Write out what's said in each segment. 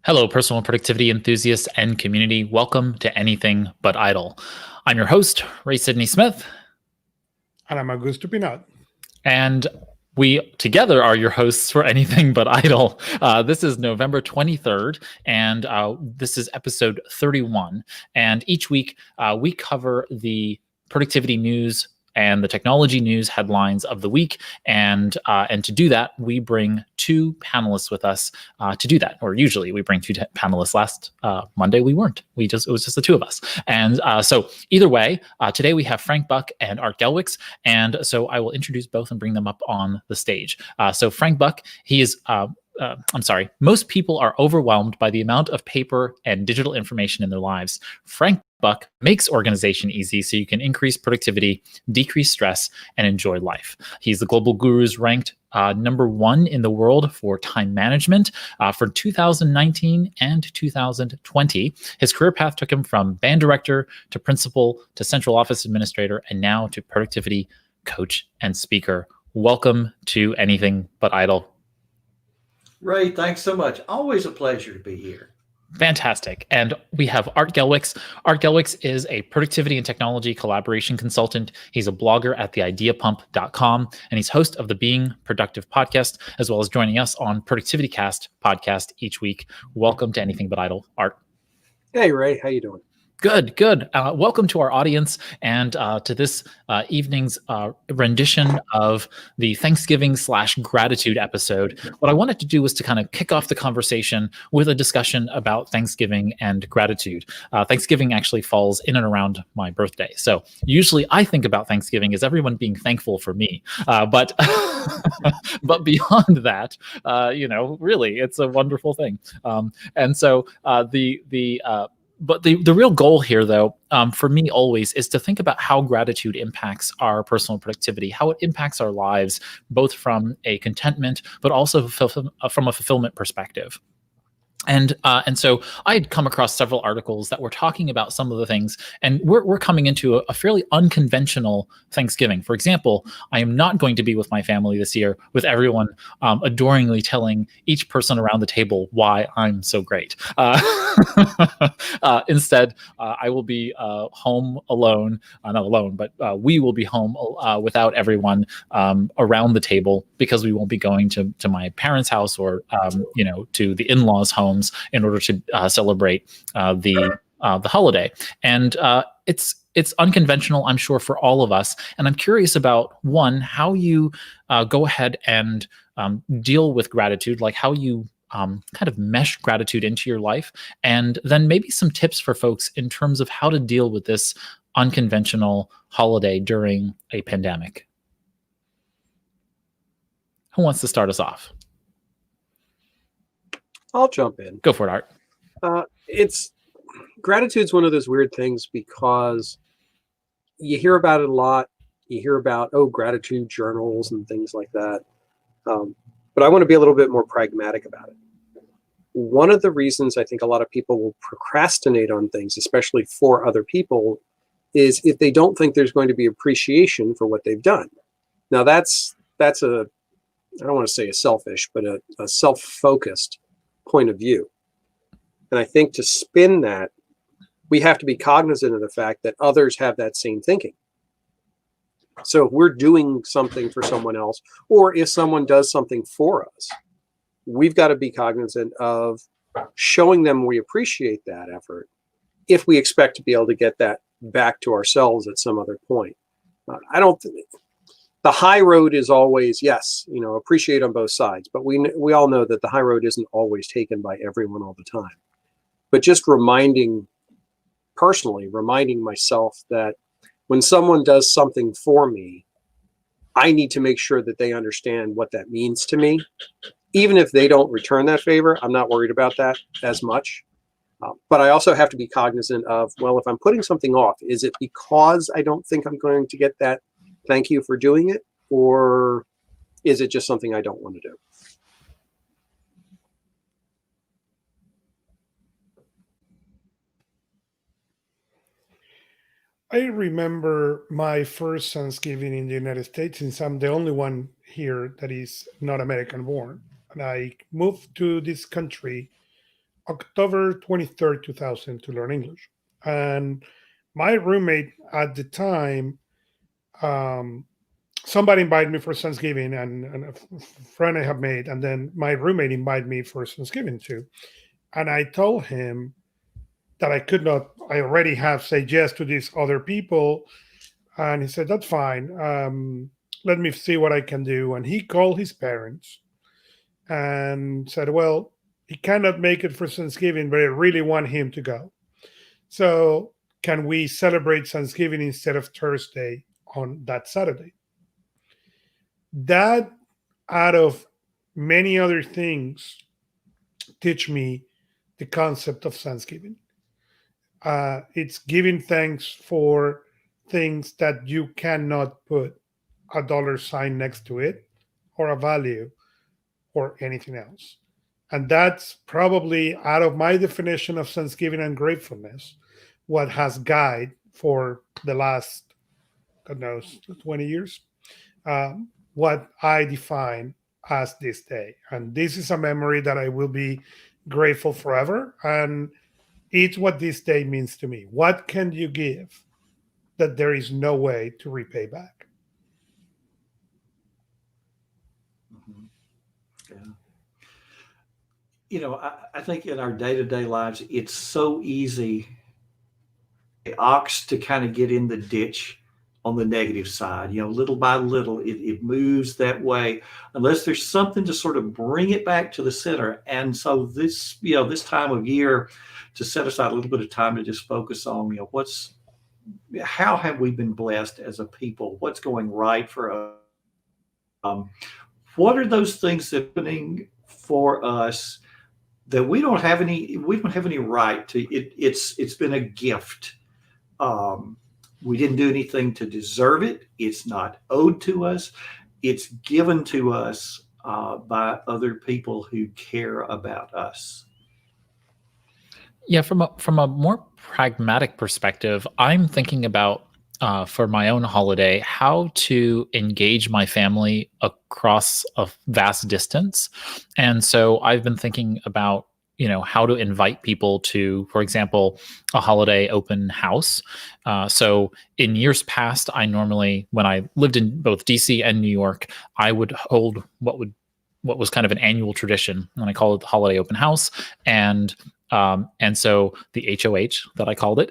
Hello, personal productivity enthusiasts and community. Welcome to Anything But Idle. I'm your host, Ray Sidney-Smith, And I'm Augusto Pinaud. and we together are your hosts for Anything But Idle. This is November 23rd, and this is episode 31. And each week, we cover the productivity news and the technology news headlines of the week. And to do that, we bring two panelists with us to do that. Or usually we bring two panelists. Last Monday we weren't. It was just the two of us. And so either way, today we have Frank Buck and Art Gelwicks. And so I will introduce both and bring them up on the stage. So Frank Buck, he is most people are overwhelmed by the amount of paper and digital information in their lives. Frank Buck makes organization easy so you can increase productivity, decrease stress, and enjoy life. He's the Global Guru's ranked number one in the world for time management for 2019 and 2020. His career path took him from band director to principal to central office administrator and now to productivity coach and speaker. Welcome to Anything But Idle. Ray, thanks so much. Always a pleasure to be here. Fantastic. And we have Art Gelwicks. Art Gelwicks is a productivity and technology collaboration consultant. He's a blogger at theideapump.com, and he's host of the Being Productive podcast, as well as joining us on Productivity Cast podcast each week. Welcome to Anything But Idle, Art. Hey, Ray. How you doing? Good. Welcome to our audience and to this evening's rendition of the Thanksgiving/gratitude episode. What I wanted to do was to kind of kick off the conversation with a discussion about Thanksgiving and gratitude. Thanksgiving actually falls in and around my birthday. So usually I think about Thanksgiving as everyone being thankful for me. But but beyond that, really, it's a wonderful thing. But the real goal here, though, for me always is to think about how gratitude impacts our personal productivity, how it impacts our lives, both from a contentment, but also from a fulfillment perspective. And so I had come across several articles that were talking about some of the things, and we're coming into a fairly unconventional Thanksgiving. For example, I am not going to be with my family this year with everyone adoringly telling each person around the table why I'm so great. Instead, I will be home alone, not alone, but we will be home without everyone around the table because we won't be going to my parents' house or to the in-laws' homes in order to celebrate the holiday. And it's unconventional, I'm sure, for all of us. And I'm curious about, one, how you go ahead and deal with gratitude, like how you kind of mesh gratitude into your life, and then maybe some tips for folks in terms of how to deal with this unconventional holiday during a pandemic. Who wants to start us off? I'll jump in. Go for it, Art. Gratitude's one of those weird things because you hear about it a lot. You hear about, gratitude journals and things like that. But I want to be a little bit more pragmatic about it. One of the reasons I think a lot of people will procrastinate on things, especially for other people, is if they don't think there's going to be appreciation for what they've done. Now that's I don't want to say a selfish, but a self-focused point of view. And I think to spin that, we have to be cognizant of the fact that others have that same thinking. So if we're doing something for someone else, or if someone does something for us, we've got to be cognizant of showing them we appreciate that effort if we expect to be able to get that back to ourselves at some other point. The high road is always, yes, appreciate on both sides, but we all know that the high road isn't always taken by everyone all the time. But just reminding myself that when someone does something for me, I need to make sure that they understand what that means to me. Even if they don't return that favor, I'm not worried about that as much. But I also have to be cognizant of, well, if I'm putting something off, is it because I don't think I'm going to get that thank you for doing it? Or is it just something I don't want to do? I remember my first Thanksgiving in the United States, since I'm the only one here that is not American born. And I moved to this country October 23rd, 2000 to learn English. And my roommate at the time, somebody invited me for Thanksgiving, and a friend I have made, and then my roommate invited me for Thanksgiving too. And I told him that I could not, I already have said yes to these other people. And he said, that's fine. Let me see what I can do. And he called his parents and said, well, he cannot make it for Thanksgiving, but I really want him to go. So can we celebrate Thanksgiving instead of Thursday on that Saturday? That, out of many other things, teach me the concept of Thanksgiving. It's giving thanks for things that you cannot put a dollar sign next to it or a value or anything else. And that's probably, out of my definition of Thanksgiving and gratefulness, what has guided for the last, God knows, 20 years, what I define as this day. And this is a memory that I will be grateful forever. And it's what this day means to me. What can you give that there is no way to repay back? Yeah. You know, I think in our day-to-day lives, it's so easy the ox to kind of get in the ditch on the negative side. You know, little by little, it moves that way unless there's something to sort of bring it back to the center. And so this, you know, this time of year, to set aside a little bit of time to just focus on, you know, how have we been blessed as a people? What's going right for us? What are those things that are happening for us that we don't have any right to? It's been a gift. We didn't do anything to deserve it. It's not owed to us. It's given to us by other people who care about us. Yeah, from a more pragmatic perspective, I'm thinking about for my own holiday how to engage my family across a vast distance. And so I've been thinking about, you know, how to invite people to, for example, a holiday open house. So in years past, I normally, when I lived in both DC and New York, I would hold what was kind of an annual tradition, and I call it the holiday open house. And so the HOH that I called it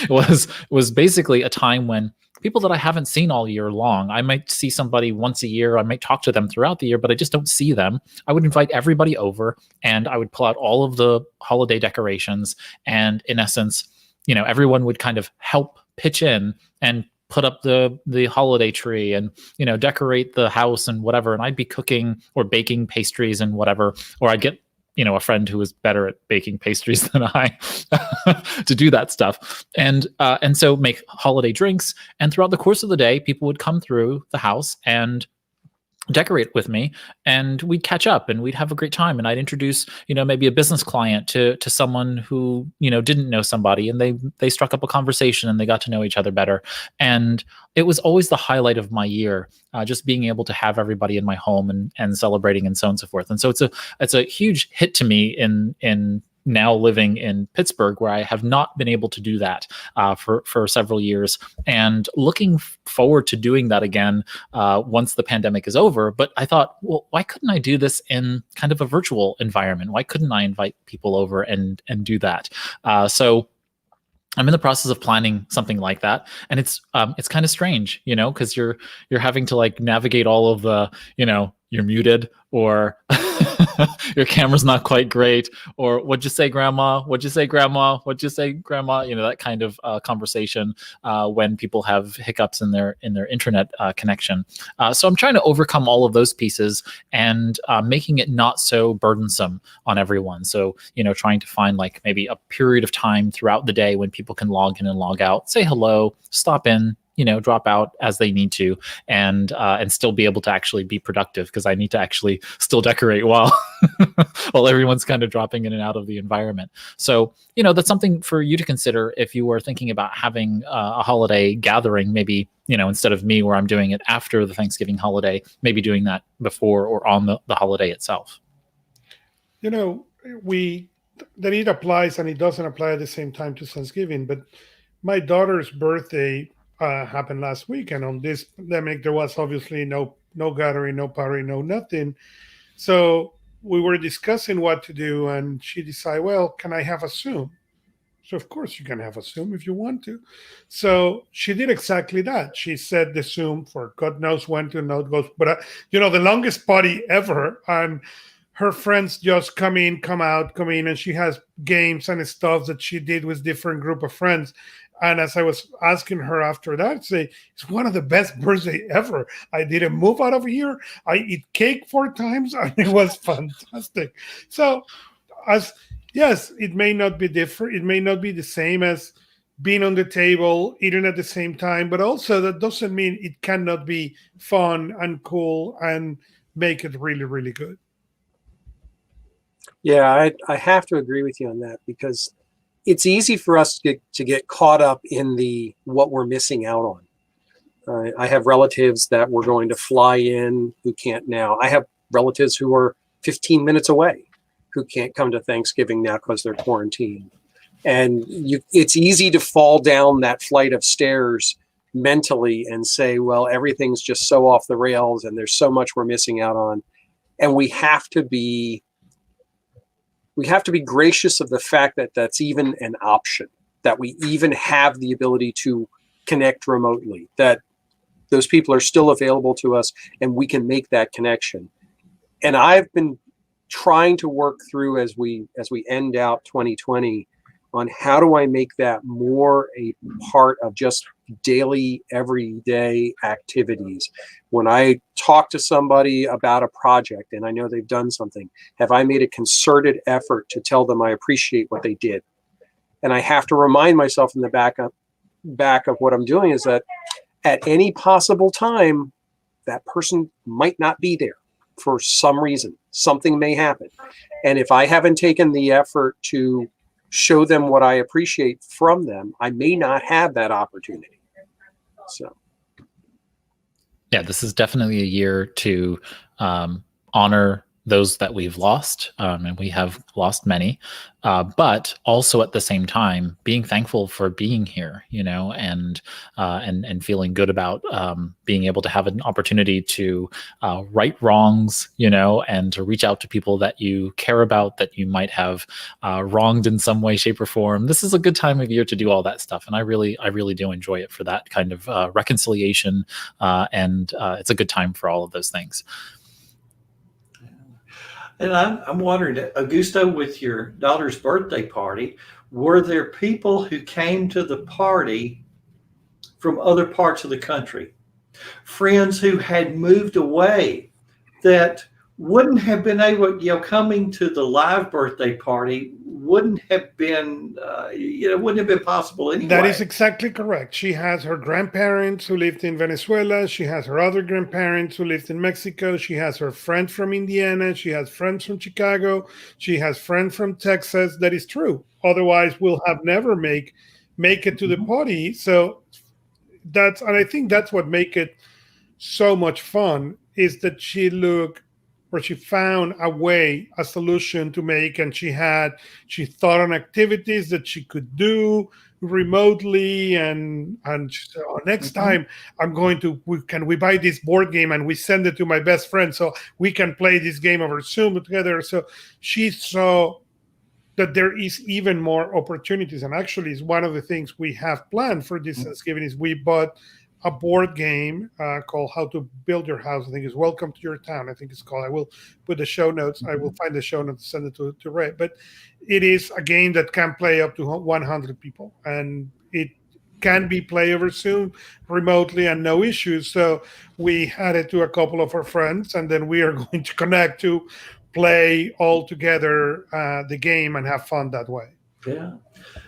was basically a time when people that I haven't seen all year long, I might see somebody once a year, I might talk to them throughout the year, but I just don't see them. I would invite everybody over, and I would pull out all of the holiday decorations, and in essence, you know, everyone would kind of help pitch in and put up the holiday tree and, you know, decorate the house and whatever. And I'd be cooking or baking pastries and whatever, or I'd get, you know, a friend who was better at baking pastries than I to do that stuff. And so make holiday drinks. And throughout the course of the day, people would come through the house and decorate with me, and we'd catch up and we'd have a great time. And I'd introduce, you know, maybe a business client to someone who, you know, didn't know somebody, and they struck up a conversation and they got to know each other better. And it was always the highlight of my year, just being able to have everybody in my home and celebrating and so on and so forth. And so it's a huge hit to me in now living in Pittsburgh, where I have not been able to do that for several years, and looking forward to doing that again once the pandemic is over. But I thought, well, why couldn't I do this in kind of a virtual environment? Why couldn't I invite people over and do that? So I'm in the process of planning something like that, and it's kind of strange, you know, because you're having to like navigate all of the, you know, you're muted, or your camera's not quite great, or what'd you say, grandma? What'd you say, grandma? What'd you say, grandma? You know, that kind of conversation when people have hiccups in their internet connection. So I'm trying to overcome all of those pieces and making it not so burdensome on everyone. So, you know, trying to find like maybe a period of time throughout the day when people can log in and log out, say hello, stop in, you know, drop out as they need to, and still be able to actually be productive, because I need to actually still decorate while while everyone's kind of dropping in and out of the environment. So, you know, that's something for you to consider if you are thinking about having a holiday gathering. Maybe, you know, instead of me, where I'm doing it after the Thanksgiving holiday, maybe doing that before or on the holiday itself. You know, we that it applies and it doesn't apply at the same time to Thanksgiving. But my daughter's birthday happened last week, and on this pandemic, there was obviously no gathering, no party, no nothing. So we were discussing what to do, and she decided, well, can I have a Zoom? So of course you can have a Zoom if you want to. So she did exactly that. She set the Zoom for God knows when to know it goes, but the longest party ever, and her friends just come in, come out, come in, and she has games and stuff that she did with different group of friends. And as I was asking her after that, say it's one of the best birthday ever. I didn't move out of here. I eat cake 4 times, and it was fantastic. So, yes, it may not be different. It may not be the same as being on the table, eating at the same time, but also that doesn't mean it cannot be fun and cool and make it really, really good. Yeah, I have to agree with you on that, because it's easy for us to get caught up in the what we're missing out on. I have relatives that were going to fly in who can't now. I have relatives who are 15 minutes away who can't come to Thanksgiving now because they're quarantined. And it's easy to fall down that flight of stairs mentally and say, well, everything's just so off the rails and there's so much we're missing out on. And we have to be gracious of the fact that that's even an option, that we even have the ability to connect remotely, that those people are still available to us and we can make that connection. And I've been trying to work through as we end out 2020 on how do I make that more a part of just daily, everyday activities. When I talk to somebody about a project and I know they've done something, have I made a concerted effort to tell them I appreciate what they did? And I have to remind myself in the back of what I'm doing is that at any possible time, that person might not be there for some reason. Something may happen. And if I haven't taken the effort to show them what I appreciate from them, I may not have that opportunity. So, yeah, this is definitely a year to honor those that we've lost, and we have lost many, but also at the same time being thankful for being here, and feeling good about being able to have an opportunity to right wrongs, and to reach out to people that you care about, that you might have wronged in some way, shape, or form. This is a good time of year to do all that stuff, and I really do enjoy it for that kind of reconciliation, and it's a good time for all of those things. And I'm wondering, Augusto, with your daughter's birthday party, were there people who came to the party from other parts of the country? Friends who had moved away that wouldn't have been able, coming to the live birthday party wouldn't have been possible anyway. That is exactly correct. She has her grandparents who lived in Venezuela. She has her other grandparents who lived in Mexico. She has her friend from Indiana. She has friends from Chicago. She has friends from Texas. That is true. Otherwise, we'll have never make it to the party. So and I think that's what make it so much fun, is that she found a solution to make, and she thought on activities that she could do remotely, and she said, next time can we buy this board game and we send it to my best friend so we can play this game over Zoom together. So she saw that there is even more opportunities, and actually is one of the things we have planned for this Thanksgiving is we bought a board game called How to Build Your House. I think it's Welcome to Your Town. I think it's called. I will put the show notes. I will find the show notes, send it to Ray. But it is a game that can play up to 100 people, and it can be played over Zoom remotely and no issues. So we had it to a couple of our friends, and then we are going to connect to play all together the game and have fun that way. Yeah.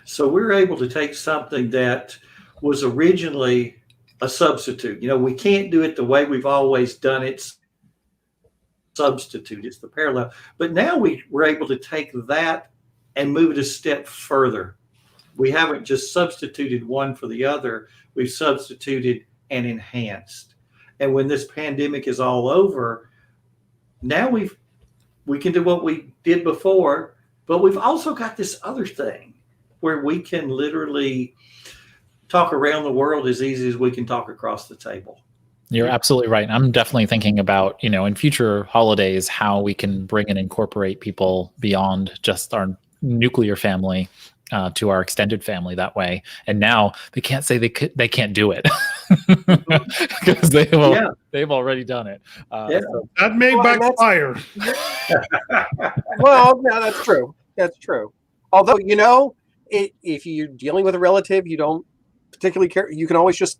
So we're able to take something that was originally a substitute. We can't do it the way we've always done it. Substitute, it's the parallel. But now we're able to take that and move it a step further. We haven't just substituted one for the other. We've substituted and enhanced. And when this pandemic is all over, now we can do what we did before, But we've also got this other thing where we can literally talk around the world as easy as we can talk across the table. You're absolutely right. I'm definitely thinking about, in future holidays, how we can bring and incorporate people beyond just our nuclear family to our extended family that way. And now they can't say they can't do it because they've already done it. So that may backfire. Well, no, that's true. That's true. Although, if you're dealing with a relative you don't particularly care, you can always just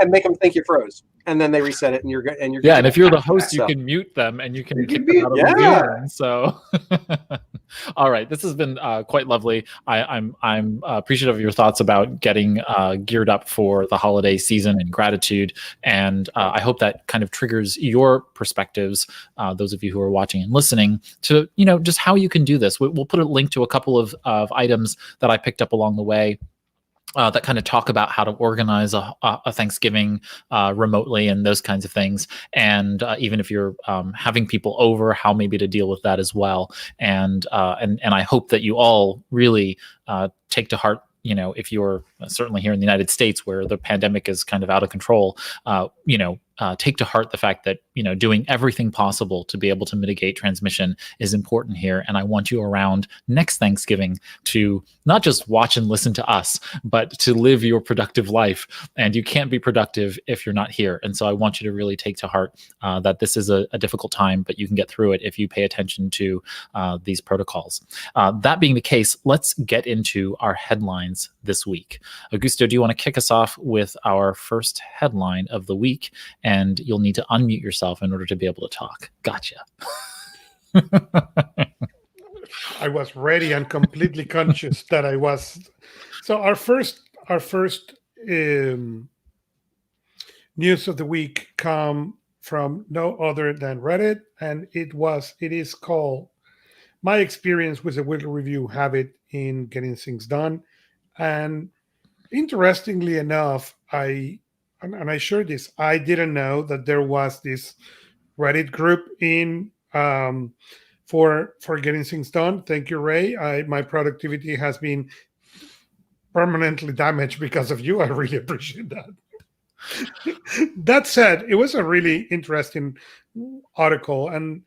and make them think you froze, and then they reset it, and you're good. And you're and if you're the host, you can mute them and you can kick them out of the room. So, all right, this has been quite lovely. I'm appreciative of your thoughts about getting geared up for the holiday season and gratitude, and I hope that kind of triggers your perspectives, those of you who are watching and listening, to just how you can do this. We'll put a link to a couple of items that I picked up along the way. That kind of talk about how to organize a Thanksgiving remotely and those kinds of things. And even if you're having people over, how maybe to deal with that as well. And I hope that you all really take to heart, if you're certainly here in the United States where the pandemic is kind of out of control, take to heart the fact that, doing everything possible to be able to mitigate transmission is important here. And I want you around next Thanksgiving to not just watch and listen to us, but to live your productive life. And you can't be productive if you're not here. And so I want you to really take to heart that this is a difficult time, but you can get through it if you pay attention to these protocols. That being the case, let's get into our headlines this week. Augusto, do you want to kick us off with our first headline of the week? And you'll need to unmute yourself in order to be able to talk. Gotcha. I was ready and completely conscious that I was. So our first news of the week come from no other than Reddit, and it is called "My Experience with the Weekly Review Habit in Getting Things Done." And interestingly enough, I shared this. I didn't know that there was this Reddit group in for getting things done. Thank you, Ray. My productivity has been permanently damaged because of you. I really appreciate that. That said, it was a really interesting article, and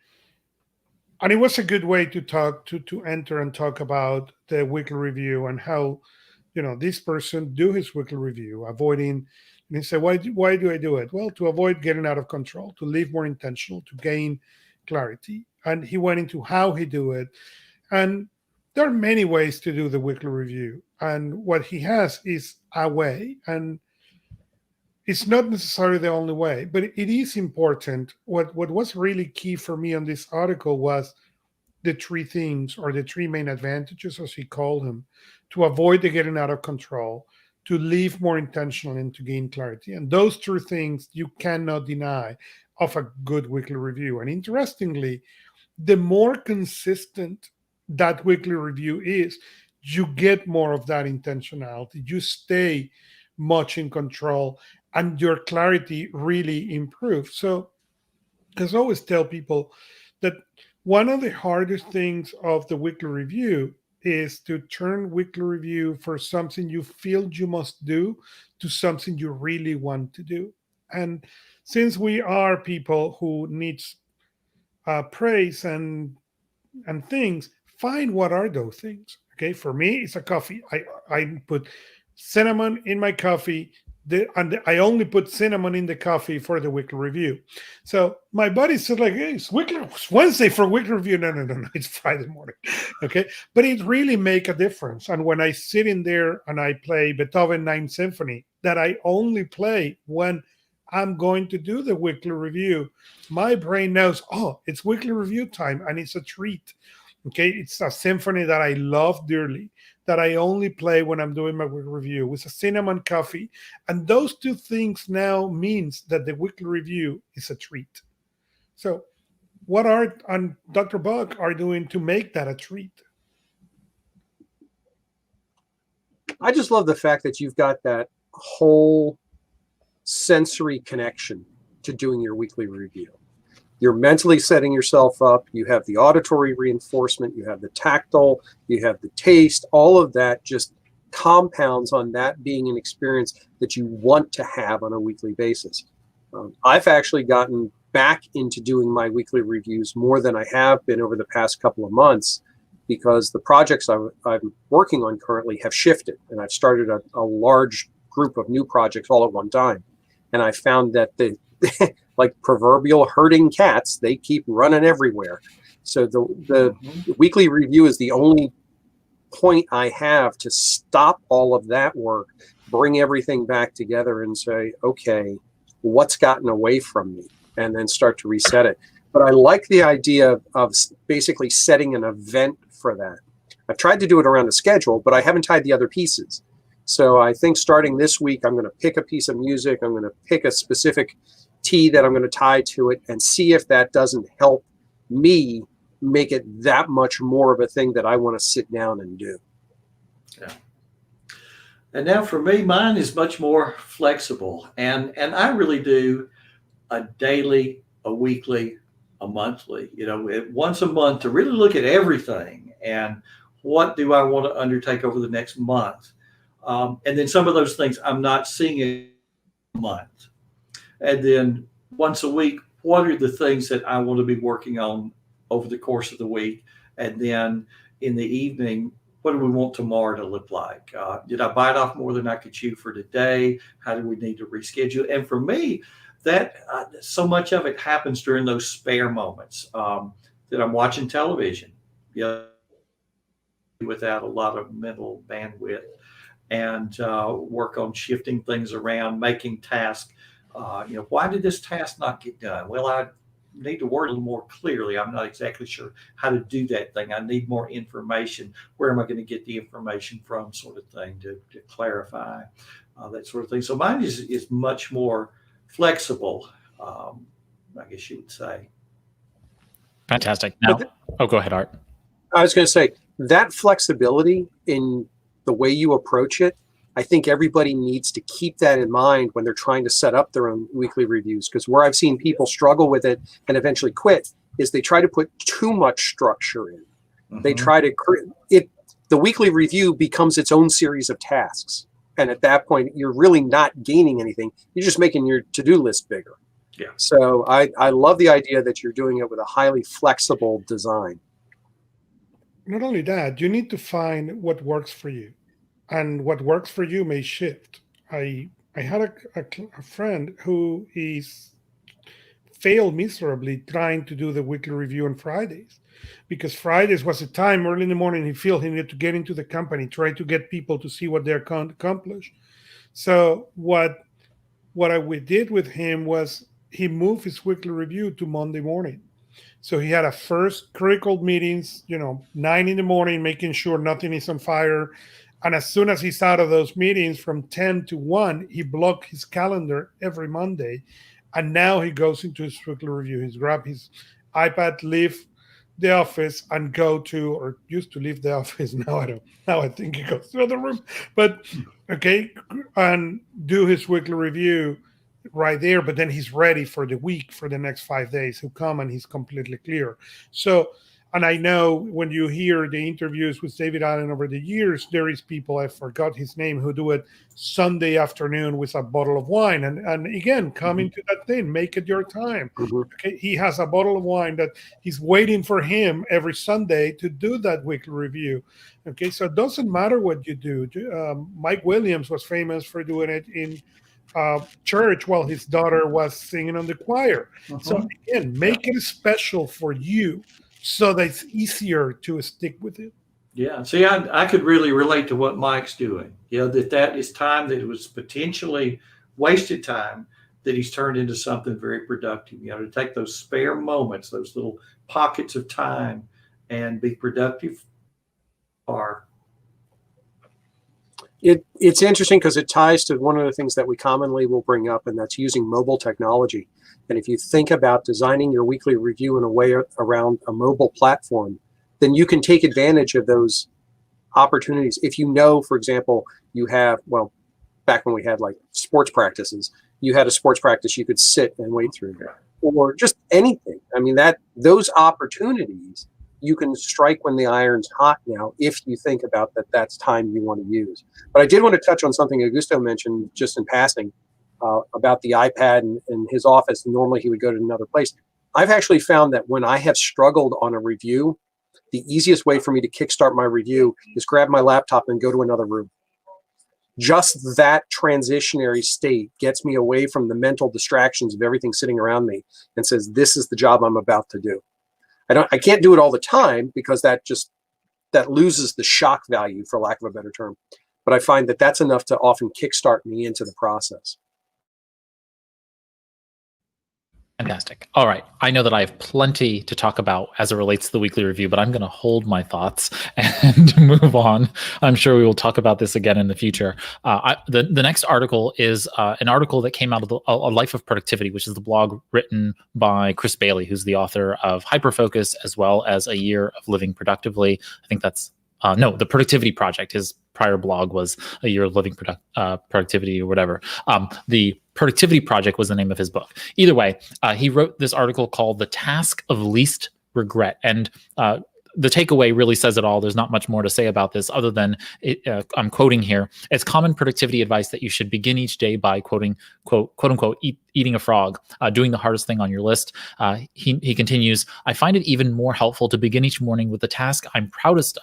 it was a good way to enter and talk about the weekly review and how this person do his weekly review, avoiding. And he said, why do I do it? Well, to avoid getting out of control, to live more intentional, to gain clarity. And he went into how he do it. And there are many ways to do the weekly review. And what he has is a way. And it's not necessarily the only way, but it is important. What was really key for me on this article was the three things, or the three main advantages, as he called them, to avoid the getting out of control, to live more intentional, and to gain clarity. And those three things you cannot deny of a good weekly review. And interestingly, the more consistent that weekly review is, you get more of that intentionality. You stay much in control, and your clarity really improves. So, as I always tell people, that one of the hardest things of the weekly review is to turn weekly review for something you feel you must do to something you really want to do. And since we are people who needs praise and things, find what are those things. Okay, for me, it's a coffee. I put cinnamon in my coffee. I only put cinnamon in the coffee for the weekly review. So my buddy said, like, hey, it's Wednesday for weekly review. No, it's Friday morning. Okay, but it really make a difference. And when I sit in there and I play Beethoven Ninth Symphony, that I only play when I'm going to do the weekly review, my brain knows, oh, it's weekly review time, and it's a treat. Okay, it's a symphony that I love dearly, that I only play when I'm doing my weekly review with a cinnamon coffee. And those two things now means that the weekly review is a treat. So what Art and Dr. Buck are doing to make that a treat? I just love the fact that you've got that whole sensory connection to doing your weekly review. you're mentally setting yourself up. You have the auditory reinforcement, you have the tactile, you have the taste. All of that just compounds on that being an experience that you want to have on a weekly basis. I've actually gotten back into doing my weekly reviews more than I have been over the past couple of months, because the projects I'm working on currently have shifted, and I've started a large group of new projects all at one time. And I found that the like proverbial herding cats, they keep running everywhere. So the weekly review is the only point I have to stop all of that work, bring everything back together and say, okay, what's gotten away from me, and then start to reset it. But I like the idea of basically setting an event for that. I've tried to do it around a schedule, but I haven't tied the other pieces. So I think starting this week, I'm going to pick a piece of music. I'm going to pick a specific tea that I'm going to tie to it and see if that doesn't help me make it that much more of a thing that I want to sit down and do. Yeah. And now for me, mine is much more flexible. And I really do a daily, a weekly, a monthly, once a month to really look at everything and what do I want to undertake over the next month. And then some of those things I'm not seeing in a month. And then once a week, what are the things that I want to be working on over the course of the week? And then in the evening, what do we want tomorrow to look like? Did I bite off more than I could chew for today? How do we need to reschedule? And for me, that so much of it happens during those spare moments that I'm watching television, without a lot of mental bandwidth, and work on shifting things around, making tasks. Why did this task not get done? Well, I need to word a little more clearly. I'm not exactly sure how to do that thing. I need more information. Where am I going to get the information from, sort of thing, to clarify that sort of thing. So mine is much more flexible, I guess you would say. Fantastic. Now, go ahead, Art. I was going to say that flexibility in the way you approach it, I think everybody needs to keep that in mind when they're trying to set up their own weekly reviews, because where I've seen people struggle with it and eventually quit is they try to put too much structure in. Mm-hmm. They try to create the weekly review becomes its own series of tasks. And at that point, you're really not gaining anything. You're just making your to-do list bigger. Yeah. So I love the idea that you're doing it with a highly flexible design. Not only that, you need to find what works for you. And what works for you may shift. I had a friend who failed miserably trying to do the weekly review on Fridays, because Fridays was a time early in the morning he felt he needed to get into the company, try to get people to see what they're accomplish. So what we did with him was he moved his weekly review to Monday morning. So he had a first critical meetings, 9 in the morning, making sure nothing is on fire. And as soon as he's out of those meetings from 10 to 1, he blocked his calendar every Monday. And now he goes into his weekly review. He's grabbed his iPad, leave the office and go to, or used to leave the office. Now I don't. Now I think he goes to the other room. But okay, and do his weekly review right there. But then he's ready for the week, for the next 5 days. He'll come and he's completely clear. So, and I know when you hear the interviews with David Allen over the years, there is people, I forgot his name, who do it Sunday afternoon with a bottle of wine. And again, come into that thing, make it your time. Okay, he has a bottle of wine that he's waiting for him every Sunday to do that weekly review. Okay, so it doesn't matter what you do. Mike Williams was famous for doing it in church while his daughter was singing on the choir. So again, make it special for you, so that it's easier to stick with it. Yeah. See, I could really relate to what Mike's doing. That is time that was potentially wasted time that he's turned into something very productive. To take those spare moments, those little pockets of time, and be productive. It's interesting because it ties to one of the things that we commonly will bring up, and that's using mobile technology. And if you think about designing your weekly review in a way around a mobile platform, then you can take advantage of those opportunities. If for example, you have, back when we had like sports practices, you had a sports practice you could sit and wait through. or just anything. I mean, that those opportunities you can strike when the iron's hot now if you think about that that's time you want to use. But I did want to touch on something Augusto mentioned just in passing about the iPad and his office. Normally he would go to another place. I've actually found that when I have struggled on a review, the easiest way for me to kickstart my review is grab my laptop and go to another room. Just that transitionary state gets me away from the mental distractions of everything sitting around me and says, this is the job I'm about to do. I can't do it all the time because that loses the shock value, for lack of a better term. But I find that that's enough to often kickstart me into the process. Fantastic. All right. I know that I have plenty to talk about as it relates to the weekly review, but I'm going to hold my thoughts and move on. I'm sure we will talk about this again in the future. The next article is an article that came out of A Life of Productivity, which is the blog written by Chris Bailey, who's the author of Hyperfocus, as well as A Year of Living Productively. I think that's The Productivity Project. His prior blog was A Year of Living Productivity or whatever. The Productivity Project was the name of his book. Either way, he wrote this article called The Task of Least Regret. And the takeaway really says it all. There's not much more to say about this other than I'm quoting here. It's common productivity advice that you should begin each day by quote unquote, eating a frog, doing the hardest thing on your list. He continues, I find it even more helpful to begin each morning with the task I'm proudest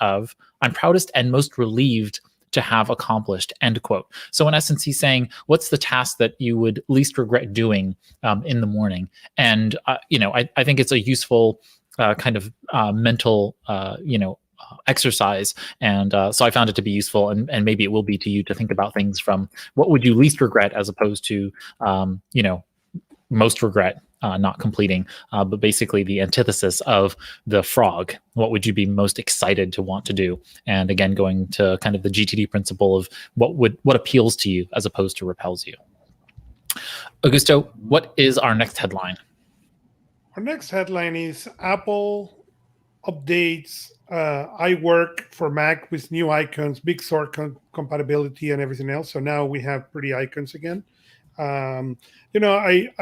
and most relieved to have accomplished, end quote. So in essence, he's saying, what's the task that you would least regret doing in the morning? And, I think it's a useful kind of mental, exercise. And so I found it to be useful, and maybe it will be to you to think about things from what would you least regret as opposed to, most regret not completing, but basically the antithesis of the frog. What would you be most excited to want to do? And again, going to kind of the GTD principle of what appeals to you as opposed to repels you. Augusto, what is our next headline? Our next headline is Apple updates iWork for Mac with new icons, Big Sur compatibility, and everything else. So now we have pretty icons again. I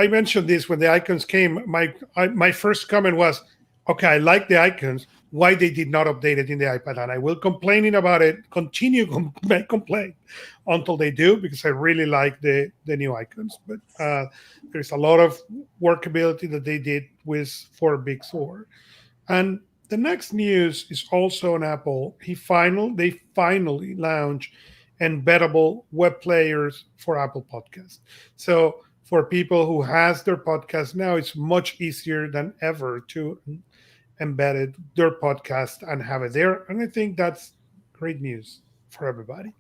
mentioned this when the icons came. My first comment was, okay, I like the icons. Why they did not update it in the iPad? And I will complaining about it, continue complain until they do, because I really like the new icons. But there's a lot of workability that they did for Big Sur. And the next news is also on Apple. They finally launched embeddable web players for Apple Podcasts. So for people who has their podcast now, it's much easier than ever to embed their podcast and have it there. And I think that's great news for everybody.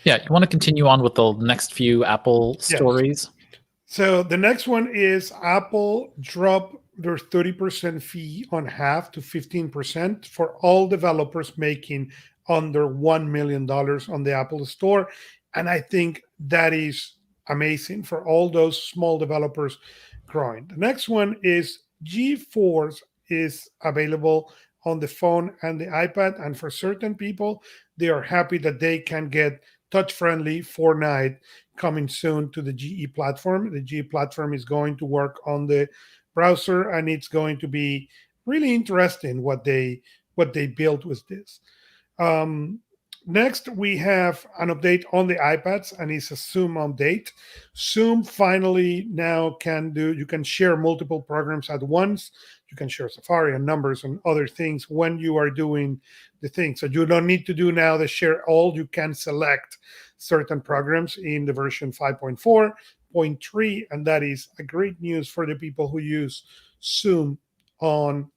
Yeah, you want to continue on with the next few Apple stories? Yes. So the next one is Apple dropped their 30% fee on half to 15% for all developers making under $1 million on the Apple Store. And I think that is amazing for all those small developers growing. The next one is GeForce is available on the phone and the iPad. And for certain people, they are happy that they can get touch-friendly Fortnite coming soon to the GE platform. The GE platform is going to work on the browser, and it's going to be really interesting what they built with this. Next, we have an update on the iPads, and it's a Zoom update. Zoom finally now you can share multiple programs at once. You can share Safari and numbers and other things when you are doing the thing. So you don't need to do now the share all. You can select certain programs in the version 5.4.3, and that is a great news for the people who use Zoom on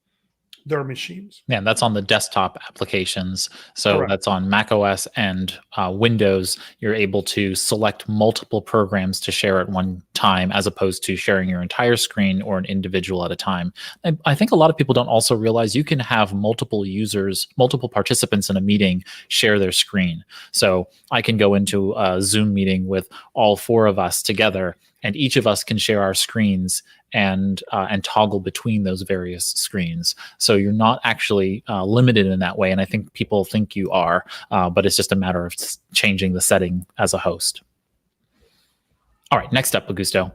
their machines. Yeah, that's on the desktop applications. So Correct. That's on Mac OS and Windows. You're able to select multiple programs to share at one time, as opposed to sharing your entire screen or an individual at a time. And I think a lot of people don't also realize you can have multiple users, multiple participants in a meeting share their screen. So I can go into a Zoom meeting with all four of us together, and each of us can share our screens and toggle between those various screens. So you're not actually limited in that way. And I think people think you are, but it's just a matter of changing the setting as a host. All right, next up, Augusto.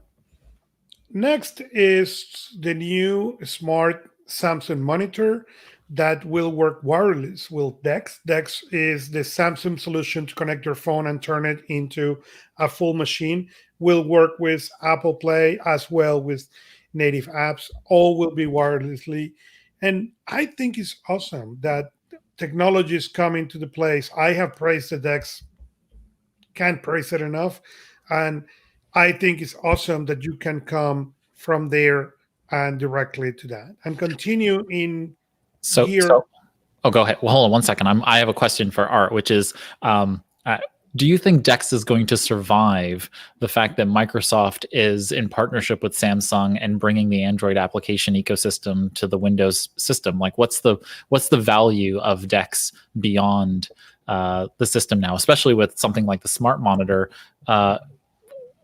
Next is the new smart Samsung monitor that will work wireless with DeX. DeX is the Samsung solution to connect your phone and turn it into a full machine. Will work with Apple Play as well with native apps. All will be wirelessly. And I think it's awesome that technology is coming to the place. I have praised the DeX, can't praise it enough. And I think it's awesome that you can come from there and directly to that and continue in So, gear. oh, go ahead. Well, hold on one second. I have a question for Art, which is, do you think Dex is going to survive the fact that Microsoft is in partnership with Samsung and bringing the Android application ecosystem to the Windows system? Like, what's the value of Dex beyond the system now, especially with something like the smart monitor?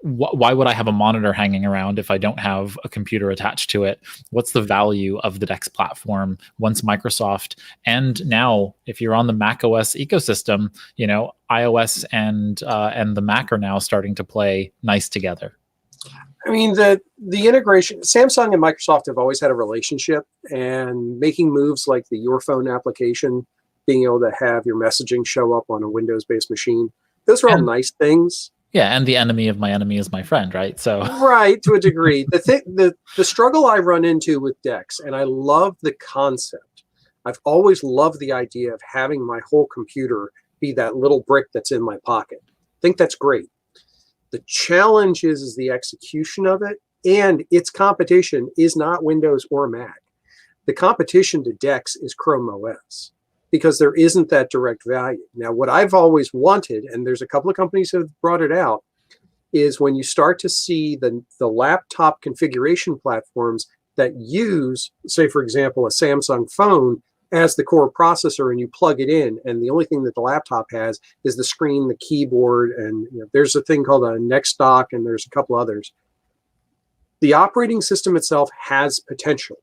Why would I have a monitor hanging around if I don't have a computer attached to it? What's the value of the DeX platform once Microsoft, and now if you're on the Mac OS ecosystem, iOS and the Mac are now starting to play nice together? I mean, the integration, Samsung and Microsoft have always had a relationship, and making moves like the Your Phone application, being able to have your messaging show up on a Windows-based machine, those are all nice things. Yeah, and the enemy of my enemy is my friend, right? So right, to a degree. The struggle I run into with DeX, and I love the concept. I've always loved the idea of having my whole computer be that little brick that's in my pocket. I think that's great. The challenge is the execution of it, and its competition is not Windows or Mac. The competition to DeX is Chrome OS, because there isn't that direct value. Now, what I've always wanted, and there's a couple of companies that have brought it out, is when you start to see the laptop configuration platforms that use, say, for example, a Samsung phone as the core processor, and you plug it in, and the only thing that the laptop has is the screen, the keyboard, and there's a thing called a next dock, and there's a couple others. The operating system itself has potential.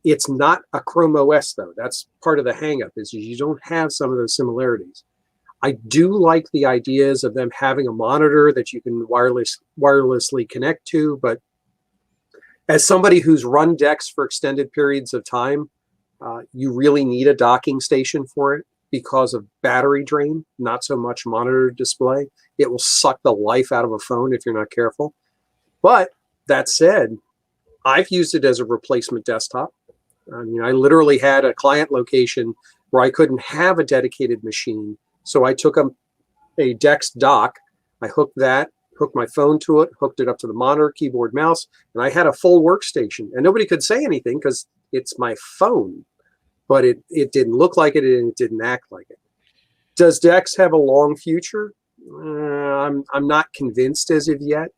It's not a Chrome OS, though. That's part of the hang-up, is you don't have some of those similarities. I do like the ideas of them having a monitor that you can wirelessly connect to, but as somebody who's run DeX for extended periods of time, you really need a docking station for it because of battery drain, not so much monitor display. It will suck the life out of a phone if you're not careful. But that said, I've used it as a replacement desktop. I mean, I literally had a client location where I couldn't have a dedicated machine. So I took a DeX dock, I hooked my phone to it, hooked it up to the monitor, keyboard, mouse, and I had a full workstation. And nobody could say anything because it's my phone. But it didn't look like it, and it didn't act like it. Does DeX have a long future? I'm not convinced as of yet.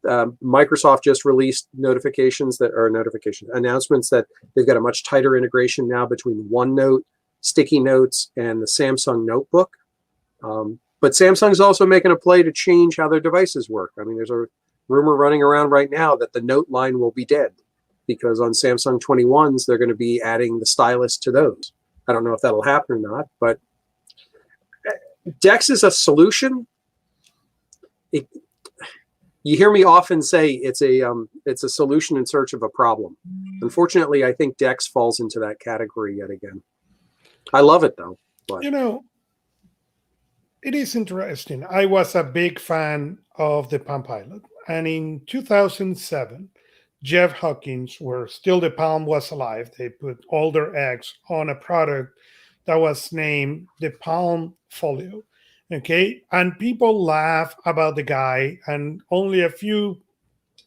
Microsoft just released announcements that they've got a much tighter integration now between OneNote, Sticky Notes, and the Samsung Notebook. But Samsung's also making a play to change how their devices work. I mean, there's a rumor running around right now that the Note line will be dead because on Samsung 21s, they're going to be adding the stylus to those. I don't know if that'll happen or not, but DeX is a solution. You hear me often say it's a solution in search of a problem. Unfortunately, I think DeX falls into that category yet again. I love it, though. But. It is interesting. I was a big fan of the Palm Pilot. And in 2007, Jeff Hawkins, where still the Palm was alive, they put all their eggs on a product that was named the Palm Folio. Okay, and people laugh about the guy, and only a few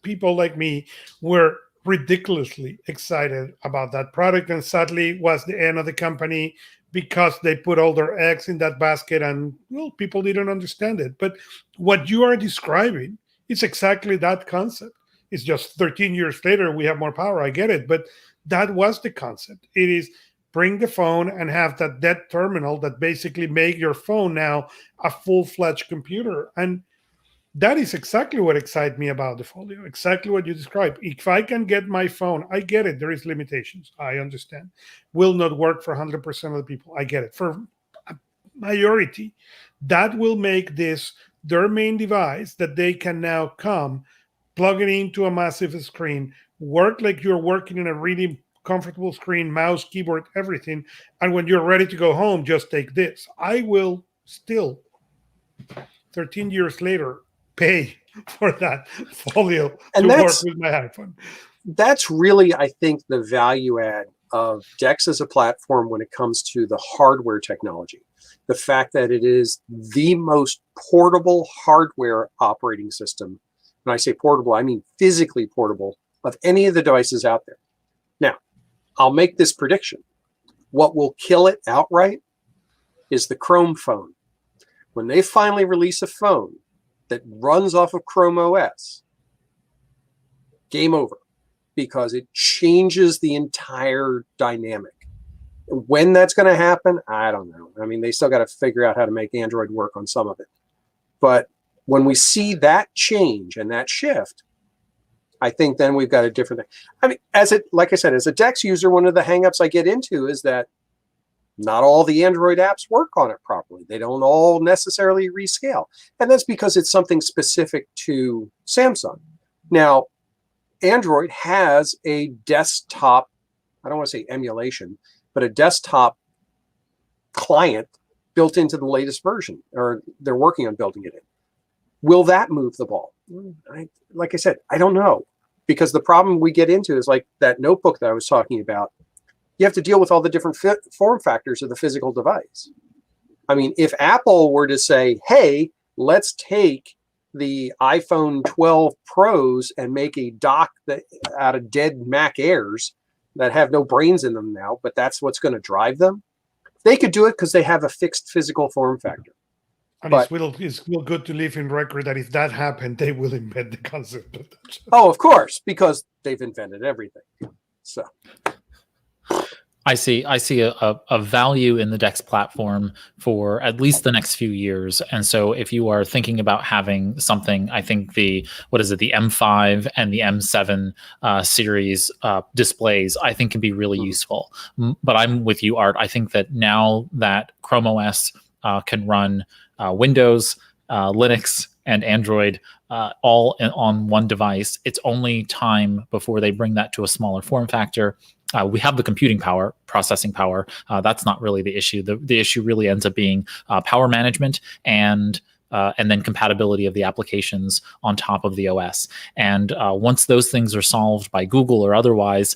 people like me were ridiculously excited about that product, and sadly was the end of the company because they put all their eggs in that basket, and well, people didn't understand it. But what you are describing is exactly that concept. It's just 13 years later we have more power. I get it, but that was the concept. It is bring the phone and have that dead terminal that basically make your phone now a full-fledged computer. And that is exactly what excites me about the Folio, exactly what you described. If I can get my phone, I get it. There is limitations. I understand. Will not work for 100% of the people. I get it. For a majority, that will make this their main device that they can now come plug it into a massive screen, work like you're working in a really comfortable screen, mouse, keyboard, everything. And when you're ready to go home, just take this. I will still, 13 years later, pay for that folio And to work that's- with my iPhone. That's really, I think, the value add of DeX as a platform when it comes to the hardware technology. The fact that it is the most portable hardware operating system. When I say portable, I mean physically portable of any of the devices out there. Now, I'll make this prediction. What will kill it outright is the Chrome phone. When they finally release a phone that runs off of Chrome OS, game over, because it changes the entire dynamic. When that's going to happen, I don't know. I mean, they still got to figure out how to make Android work on some of it. But when we see that change and that shift, I think then we've got a different thing. I mean, like I said, as a DeX user, one of the hangups I get into is that not all the Android apps work on it properly. They don't all necessarily rescale. And that's because it's something specific to Samsung. Now, Android has a desktop, I don't want to say emulation, but a desktop client built into the latest version, or they're working on building it in. Will that move the ball? Like I said, I don't know. Because the problem we get into is like that notebook that I was talking about. You have to deal with all the different form factors of the physical device. I mean, if Apple were to say, hey, let's take the iPhone 12 Pros and make a dock that out of dead Mac Airs that have no brains in them now, but that's what's going to drive them. They could do it because they have a fixed physical form factor. And it's real good to leave in record that if that happened, they will invent the concept of that. Oh, of course, because they've invented everything. So I see a value in the DeX platform for at least the next few years. And so if you are thinking about having something, I think the M5 and the M7 series displays, I think can be really useful. But I'm with you, Art. I think that now that Chrome OS can run Windows, Linux, and Android all on one device, it's only time before they bring that to a smaller form factor. We have the computing power, processing power. That's not really the issue. The issue really ends up being power management and then compatibility of the applications on top of the OS. And once those things are solved by Google or otherwise,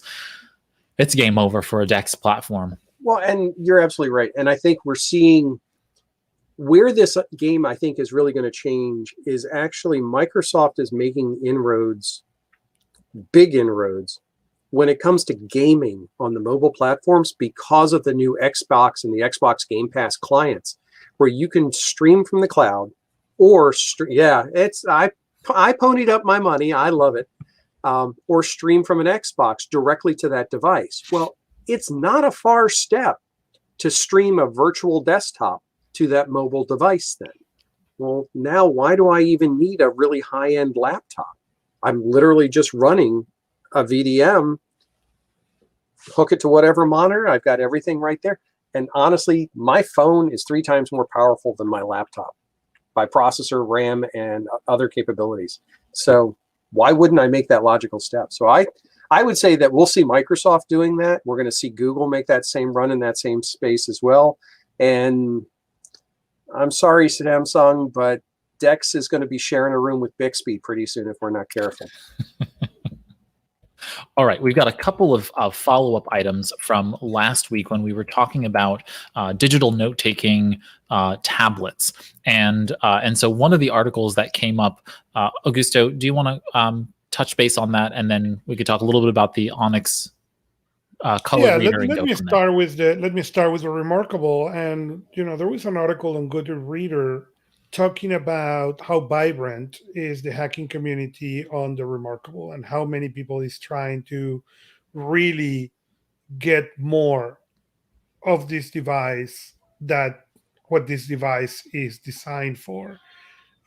it's game over for a DeX platform. Well, and you're absolutely right. And I think we're seeing where this game, I think, is really going to change is actually Microsoft is making inroads, big inroads, when it comes to gaming on the mobile platforms because of the new Xbox and the Xbox Game Pass clients, where you can stream from the cloud or I ponied up my money. I love it. Or stream from an Xbox directly to that device. Well, it's not a far step to stream a virtual desktop to that mobile device then. Well, now why do I even need a really high-end laptop? I'm literally just running a VDM, hook it to whatever monitor. I've got everything right there. And honestly, my phone is 3 times more powerful than my laptop by processor, RAM, and other capabilities. So why wouldn't I make that logical step? So I would say that we'll see Microsoft doing that. We're going to see Google make that same run in that same space as well. And I'm sorry, Samsung, but DeX is going to be sharing a room with Bixby pretty soon if we're not careful. All right, we've got a couple of follow-up items from last week when we were talking about digital note-taking tablets, and so one of the articles that came up, Augusto, do you want to touch base on that, and then we could talk a little bit about the Onyx color reader? Let me start with the remarkable, and there was an article on Good Reader talking about how vibrant is the hacking community on the remarkable and how many people is trying to really get more of this device, that what this device is designed for.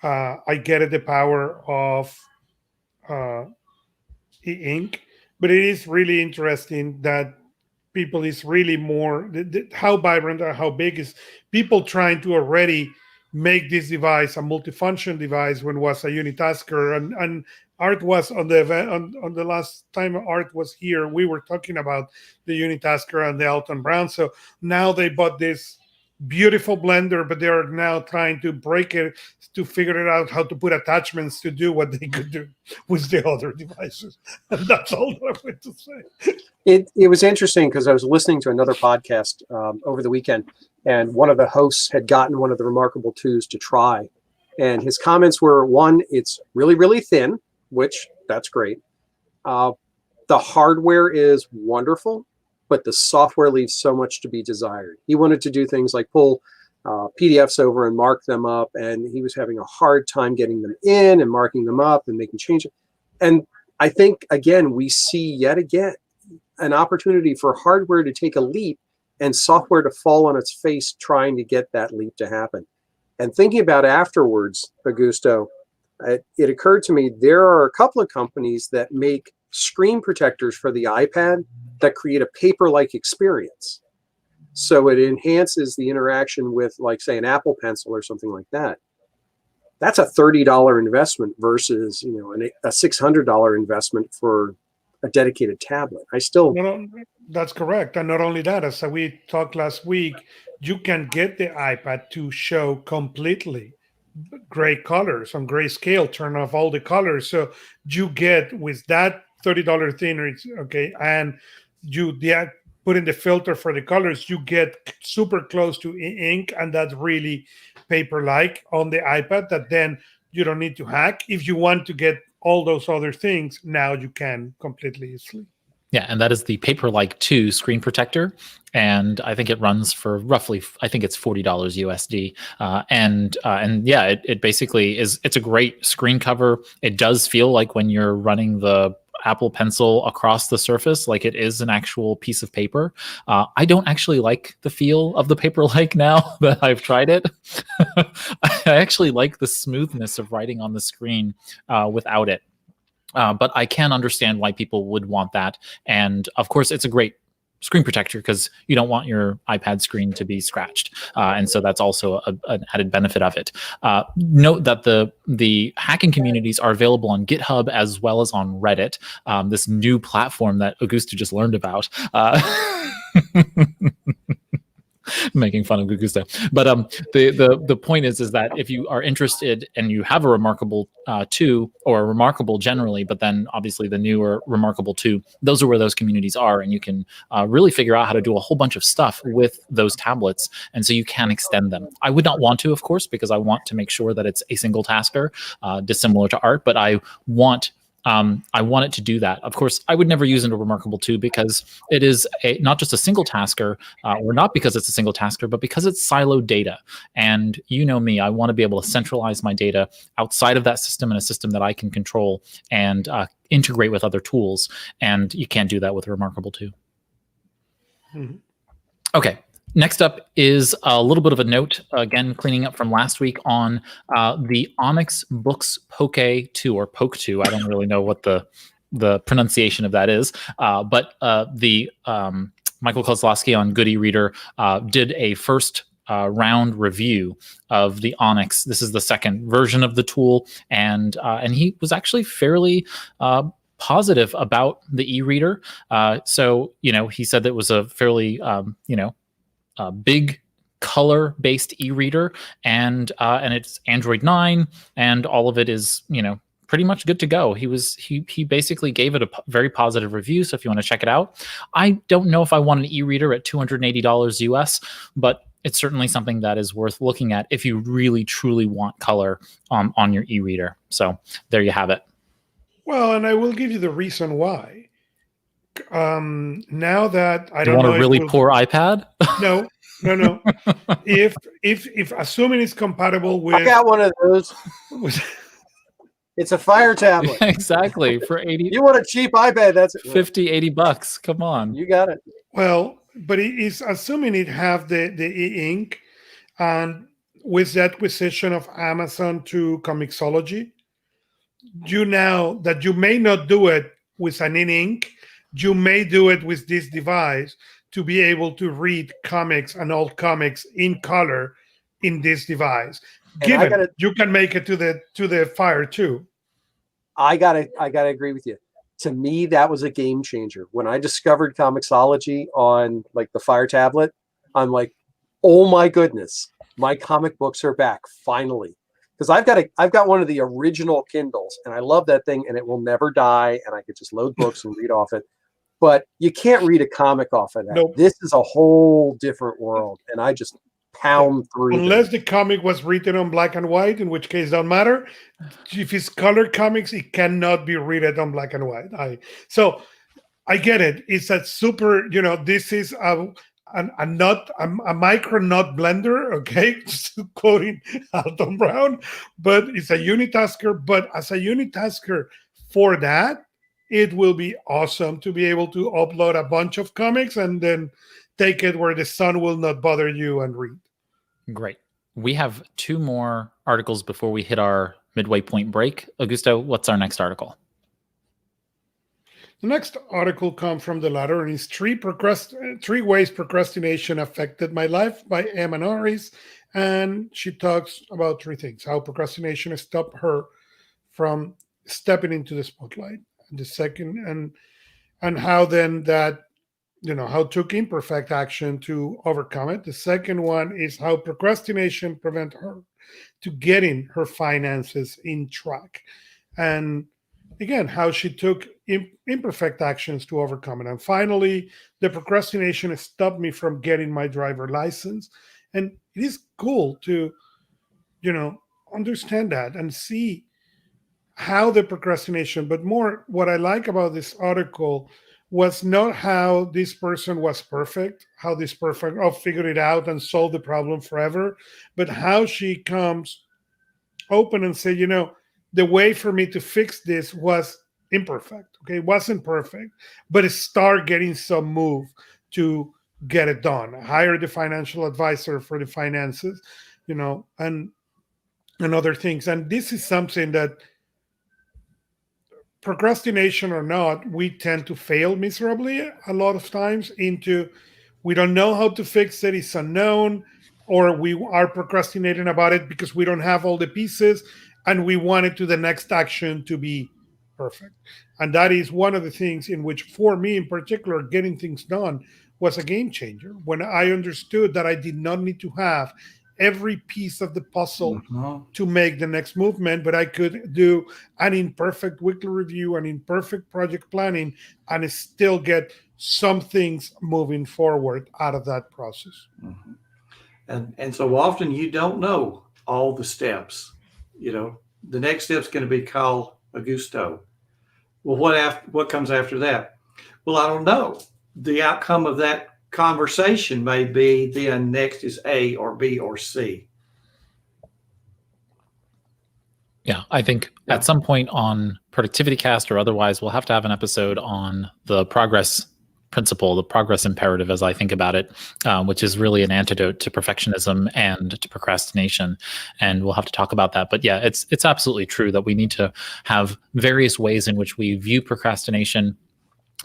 I get it, the power of e-ink, but it is really interesting that people is really more how vibrant or how big is people trying to already make this device a multifunction device when it was a unitasker. And Art was on the event on the last time Art was here. We were talking about the unitasker and the Alton Brown. So now they bought this beautiful blender, but they are now trying to break it to figure it out how to put attachments to do what they could do with the other devices. And that's all that I'm going to say. It was interesting because I was listening to another podcast over the weekend, and one of the hosts had gotten one of the Remarkable 2s to try. And his comments were, one, it's really, really thin, which that's great. The hardware is wonderful, but the software leaves so much to be desired. He wanted to do things like pull PDFs over and mark them up, and he was having a hard time getting them in and marking them up and making changes. And I think, again, we see yet again an opportunity for hardware to take a leap and software to fall on its face trying to get that leap to happen. And thinking about afterwards, Augusto, it occurred to me there are a couple of companies that make screen protectors for the iPad that create a paper-like experience. So it enhances the interaction with, like, say, an Apple Pencil or something like that. That's a $30 investment versus, a $600 investment for a dedicated tablet. No, that's correct. And not only that, as we talked last week, you can get the iPad to show completely gray colors on grayscale, turn off all the colors. So you get with that $30 thinner, okay, and you put in the filter for the colors, you get super close to ink, and that's really paper-like on the iPad that then you don't need to hack. If you want to get all those other things, now you can completely easily. Yeah, and that is the Paperlike 2 screen protector, and I think it runs for roughly, I think it's $40 USD, and yeah, it basically is. It's a great screen cover. It does feel like when you're running the Apple Pencil across the surface, like it is an actual piece of paper. I don't actually like the feel of the Paperlike now that I've tried it. I actually like the smoothness of writing on the screen without it. But I can understand why people would want that. And of course, it's a great screen protector because you don't want your iPad screen to be scratched. And so that's also an added benefit of it. Note that the hacking communities are available on GitHub as well as on Reddit, this new platform that Augusto just learned about. Making fun of Augusto. But the point is that if you are interested and you have a Remarkable 2 or a Remarkable generally, but then obviously the newer Remarkable 2, those are where those communities are, and you can really figure out how to do a whole bunch of stuff with those tablets, and so you can extend them. I would not want to, of course, because I want to make sure that it's a single tasker, dissimilar to Art, but I want it to do that. Of course, I would never use it in a Remarkable 2 because it is not just a single tasker, or not because it's a single tasker, but because it's siloed data. And you know me, I want to be able to centralize my data outside of that system in a system that I can control and integrate with other tools. And you can't do that with a Remarkable 2. Mm-hmm. Okay. Next up is a little bit of a note, again, cleaning up from last week on the Onyx Books Poke 2 or Poke 2. I don't really know what the pronunciation of that is, but the Michael Kozlowski on Good e-Reader did a first round review of the Onyx. This is the second version of the tool, and he was actually fairly positive about the e-reader. So he said that it was a fairly big color-based e-reader, and it's Android 9, and all of it is pretty much good to go. He basically gave it a very positive review. So if you want to check it out, I don't know if I want an e-reader at $280 US, but it's certainly something that is worth looking at if you really truly want color on your e-reader. So there you have it. Well, and I will give you the reason why. Now that I don't know, you want a really poor iPad? No. If assuming it's compatible with, I got one of those. It's a Fire tablet. Exactly. For 80. You want a cheap iPad? That's $50-$80. Come on. You got it. Well, but it is assuming it have the e-ink, and with the acquisition of Amazon to Comixology, you may not do it with an e-ink. You may do it with this device to be able to read comics and old comics in color in this device. given you can make it to the fire too. I gotta agree with you. To me, that was a game changer. When I discovered Comixology on like the Fire tablet, I'm like, oh my goodness, my comic books are back finally. Because I've got one of the original Kindles, and I love that thing, and it will never die, and I could just load books and read off it. But you can't read a comic off of that. Nope. This is a whole different world, and I just pound through. Unless the comic was written on black and white, in which case it don't matter. If it's colored comics, it cannot be read on black and white. So I get it. It's a super, this is a micro nut blender, okay? Just quoting Alton Brown, but it's a unitasker. But as a unitasker for that, it will be awesome to be able to upload a bunch of comics and then take it where the sun will not bother you and read. Great. We have 2 more articles before we hit our midway point break. Augusto, what's our next article? The next article comes from the ladder and is 3 ways procrastination affected my life by Emma Norris. And she talks about 3 things: how procrastination stopped her from stepping into the spotlight. And the second, and how then that, how took imperfect action to overcome it. The second one is how procrastination prevent her to getting her finances in track. And again, how she took imperfect actions to overcome it. And finally, the procrastination stopped me from getting my driver license. And it is cool to, understand that and see how the procrastination, but more what I like about this article was not how this person was perfect, how this person figured it out and solved the problem forever, but how she comes open and say, the way for me to fix this was imperfect. Okay, it wasn't perfect, but it start getting some move to get it done. Hire the financial advisor for the finances, and other things. And this is something that, procrastination or not, we tend to fail miserably a lot of times into we don't know how to fix it, it's unknown, or we are procrastinating about it because we don't have all the pieces and we want it to the next action to be perfect. And that is one of the things in which, for me in particular, getting things done was a game changer. When I understood that I did not need to have every piece of the puzzle to make the next movement, but I could do an imperfect weekly review, an imperfect project planning, and still get some things moving forward out of that process. And so often you don't know all the steps. The next step's going to be call Augusto. Well, what comes after that? Well, I don't know. The outcome of that conversation may be then next is A or B or C. Yeah, I think at some point on Productivity Cast or otherwise, we'll have to have an episode on the progress principle, the progress imperative, as I think about it, which is really an antidote to perfectionism and to procrastination. And we'll have to talk about that. But yeah, it's absolutely true that we need to have various ways in which we view procrastination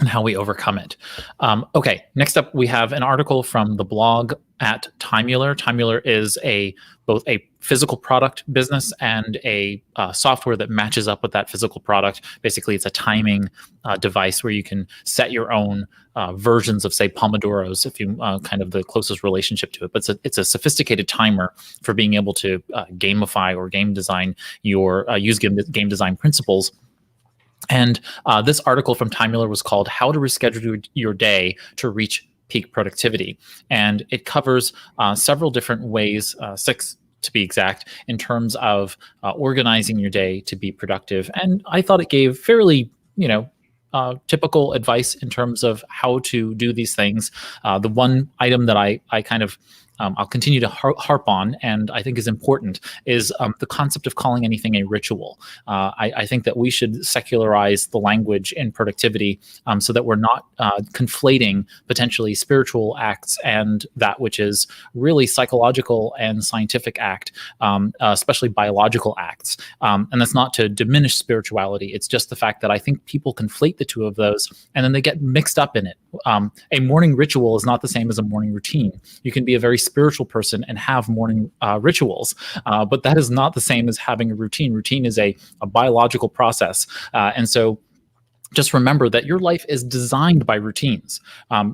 and how we overcome it. Okay, next up, we have an article from the blog at Timular. Timular is both a physical product business and a software that matches up with that physical product. Basically, it's a timing device where you can set your own versions of, say, Pomodoros, if you kind of the closest relationship to it. But it's a sophisticated timer for being able to gamify or game design use game design principles. And this article from Timular was called "How to Reschedule Your Day to Reach Peak Productivity." And it covers several different ways, 6 to be exact, in terms of organizing your day to be productive. And I thought it gave fairly, typical advice in terms of how to do these things. The one item that I kind of I'll continue to harp on, and I think is important, is the concept of calling anything a ritual. I think that we should secularize the language in productivity so that we're not conflating potentially spiritual acts and that which is really psychological and scientific act, especially biological acts. And that's not to diminish spirituality. It's just the fact that I think people conflate the two of those and then they get mixed up in it. A morning ritual is not the same as a morning routine. You can be a very spiritual person and have morning rituals, but that is not the same as having a routine. Routine is a biological process, and so just remember that your life is designed by routines.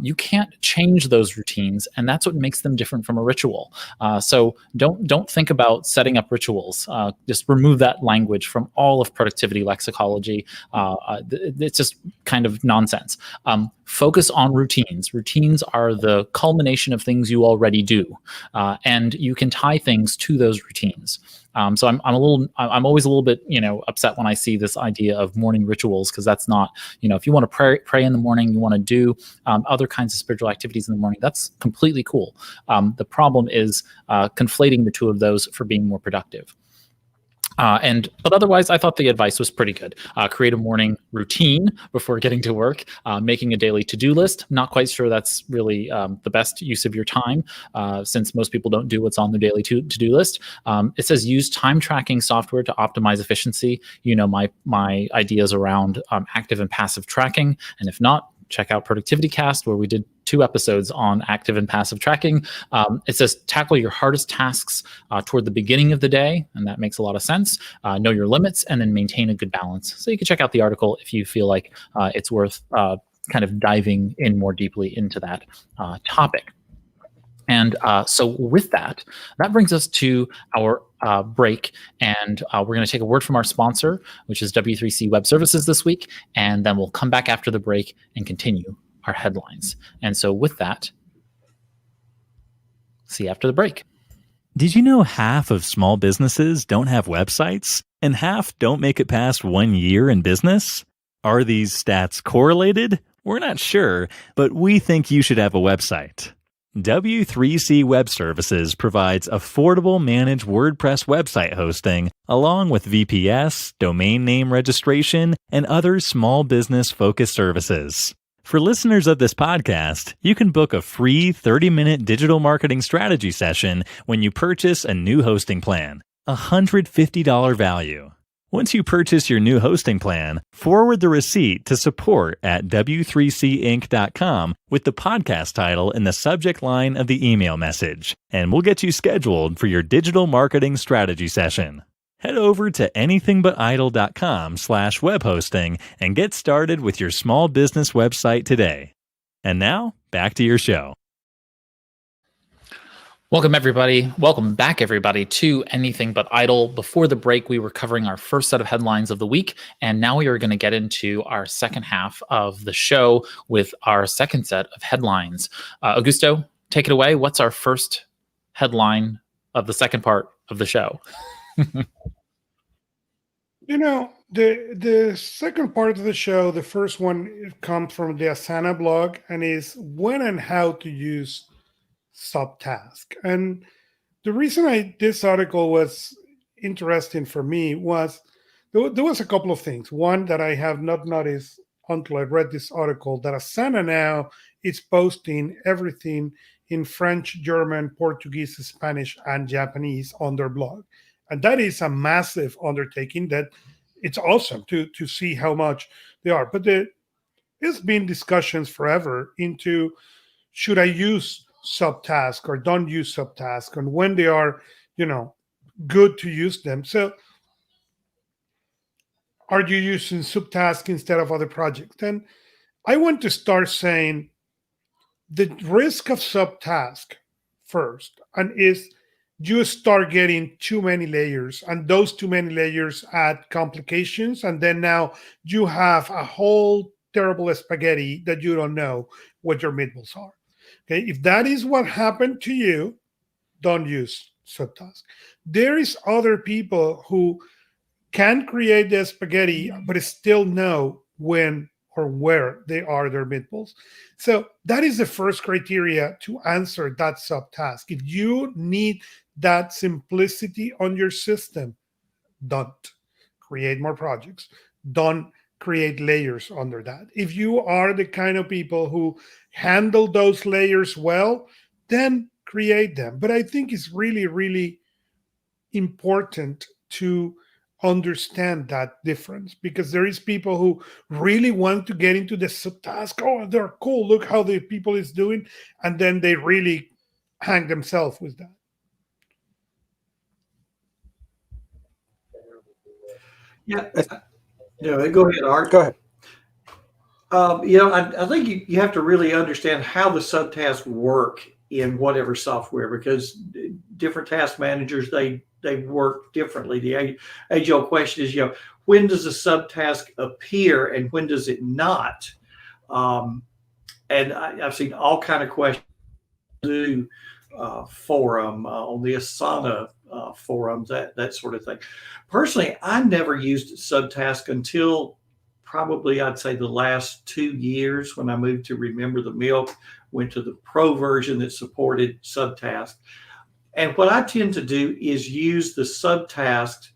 You can't change those routines, and that's what makes them different from a ritual. So don't think about setting up rituals. Just remove that language from all of productivity lexicology. It's just kind of nonsense. Focus on routines. Routines are the culmination of things you already do, and you can tie things to those routines. So I'm always a little bit, upset when I see this idea of morning rituals, because that's not, if you want to pray in the morning, you want to do other kinds of spiritual activities in the morning, that's completely cool. The problem is conflating the two of those for being more productive. But otherwise, I thought the advice was pretty good. Create a morning routine before getting to work, making a daily to-do list. Not quite sure that's really the best use of your time, since most people don't do what's on their daily to-do list. It says use time tracking software to optimize efficiency. My ideas around active and passive tracking, and if not, check out Productivity Cast, where we did 2 episodes on active and passive tracking. It says tackle your hardest tasks toward the beginning of the day, and that makes a lot of sense. Know your limits, and then maintain a good balance. So you can check out the article if you feel like it's worth kind of diving in more deeply into that topic. And so with that brings us to our break, and we're going to take a word from our sponsor, which is W3C Web Services this week, and then we'll come back after the break and continue our headlines. And so with that, see you after the break. Did you know half of small businesses don't have websites, and half don't make it past 1 year in business? Are these stats correlated? We're not sure, but we think you should have a website. W3C Web Services provides affordable managed WordPress website hosting, along with VPS, domain name registration, and other small business-focused services. For listeners of this podcast, you can book a free 30-minute digital marketing strategy session when you purchase a new hosting plan, $150 value. Once you purchase your new hosting plan, forward the receipt to support@w3cinc.com with the podcast title in the subject line of the email message, and we'll get you scheduled for your digital marketing strategy session. Head over to anythingbutidle.com/webhosting and get started with your small business website today. And now, back to your show. Welcome back everybody to Anything But Idle. Before the break, we were covering our first set of headlines of the week, and now we are going to get into our second half of the show with our second set of headlines. Augusto, take it away. What's our first headline of the second part of the show? The second part of the show, the first one comes from the Asana blog and is when and how to use subtask. And the reason this article was interesting for me was there was a couple of things. One that I have not noticed until I read this article, that Asana now is posting everything in French, German, Portuguese, Spanish, and Japanese on their blog. And that is a massive undertaking that it's awesome to see how much they are. But there's been discussions forever into should I use subtask or don't use subtask, and when they are, good to use them. So are you using subtask instead of other projects? Then I want to start saying the risk of subtask first, and is you start getting too many layers, and those too many layers add complications, and then now you have a whole terrible spaghetti that you don't know what your meatballs are. Okay, if that is what happened to you, don't use subtask. There is other people who can create the spaghetti, but still know when or where they are their meatballs. So that is the first criteria to answer that subtask. If you need that simplicity on your system, don't create more projects. Don't create layers under that. If you are the kind of people who handle those layers well, then create them. But I think it's really, really important to understand that difference, because there is people who really want to get into the subtask. Oh, they're cool. Look how the people is doing. And then they really hang themselves with that. Yeah. Go ahead, Art. Go ahead. I think you have to really understand how the subtasks work in whatever software, because different task managers, they work differently. The age-old question is, when does a subtask appear and when does it not? And I've seen all kind of questions forum on the Asana forums, that sort of thing. Personally, I never used subtask until probably, I'd say, the last 2 years when I moved to Remember the Milk, went to the pro version that supported subtask. And what I tend to do is use the subtask,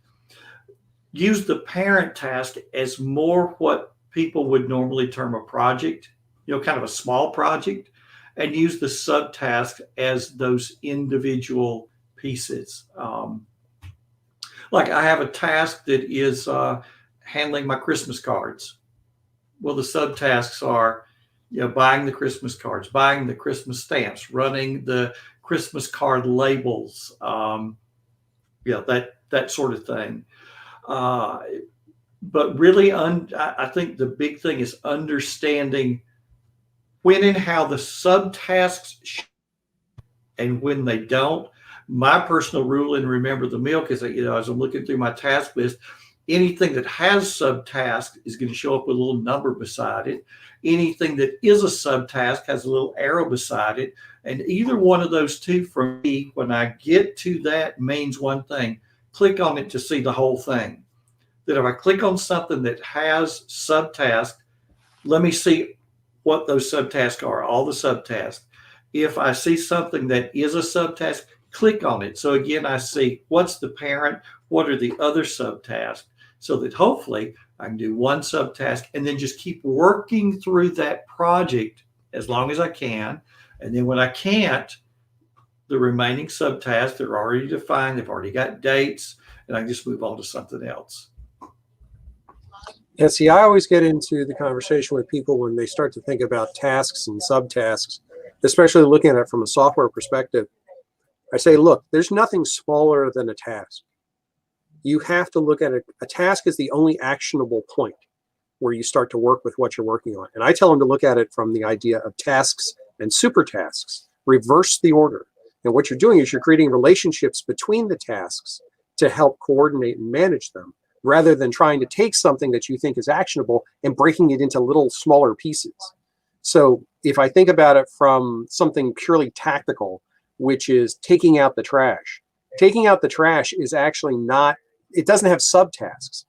use the parent task as more what people would normally term a project, kind of a small project, and use the subtask as those individual pieces. Like I have a task that is handling my Christmas cards. Well, the subtasks are, buying the Christmas cards, buying the Christmas stamps, running the Christmas card labels, that sort of thing. But really, I think the big thing is understanding when and how the subtasks and when they don't. My personal rule in Remember the Milk is that, as I'm looking through my task list, anything that has subtask is going to show up with a little number beside it. Anything that is a subtask has a little arrow beside it. And either one of those two, for me, when I get to that, means one thing: click on it to see the whole thing. That if I click on something that has subtask, let me see what those subtasks are, all the subtasks. If I see something that is a subtask, click on it. So again, I see what's the parent, what are the other subtasks, so that hopefully I can do one subtask and then just keep working through that project as long as I can. And then when I can't, the remaining subtasks, they're already defined, they've already got dates, and I can just move on to something else. Yeah, see, I always get into the conversation with people when they start to think about tasks and subtasks, especially looking at it from a software perspective. I say, look, there's nothing smaller than a task. You have to look at it. A task is the only actionable point where you start to work with what you're working on. And I tell them to look at it from the idea of tasks and super tasks. Reverse the order. And what you're doing is you're creating relationships between the tasks to help coordinate and manage them, rather than trying to take something that you think is actionable and breaking it into little smaller pieces. So if I think about it from something purely tactical, which is taking out the trash is actually not, it doesn't have subtasks.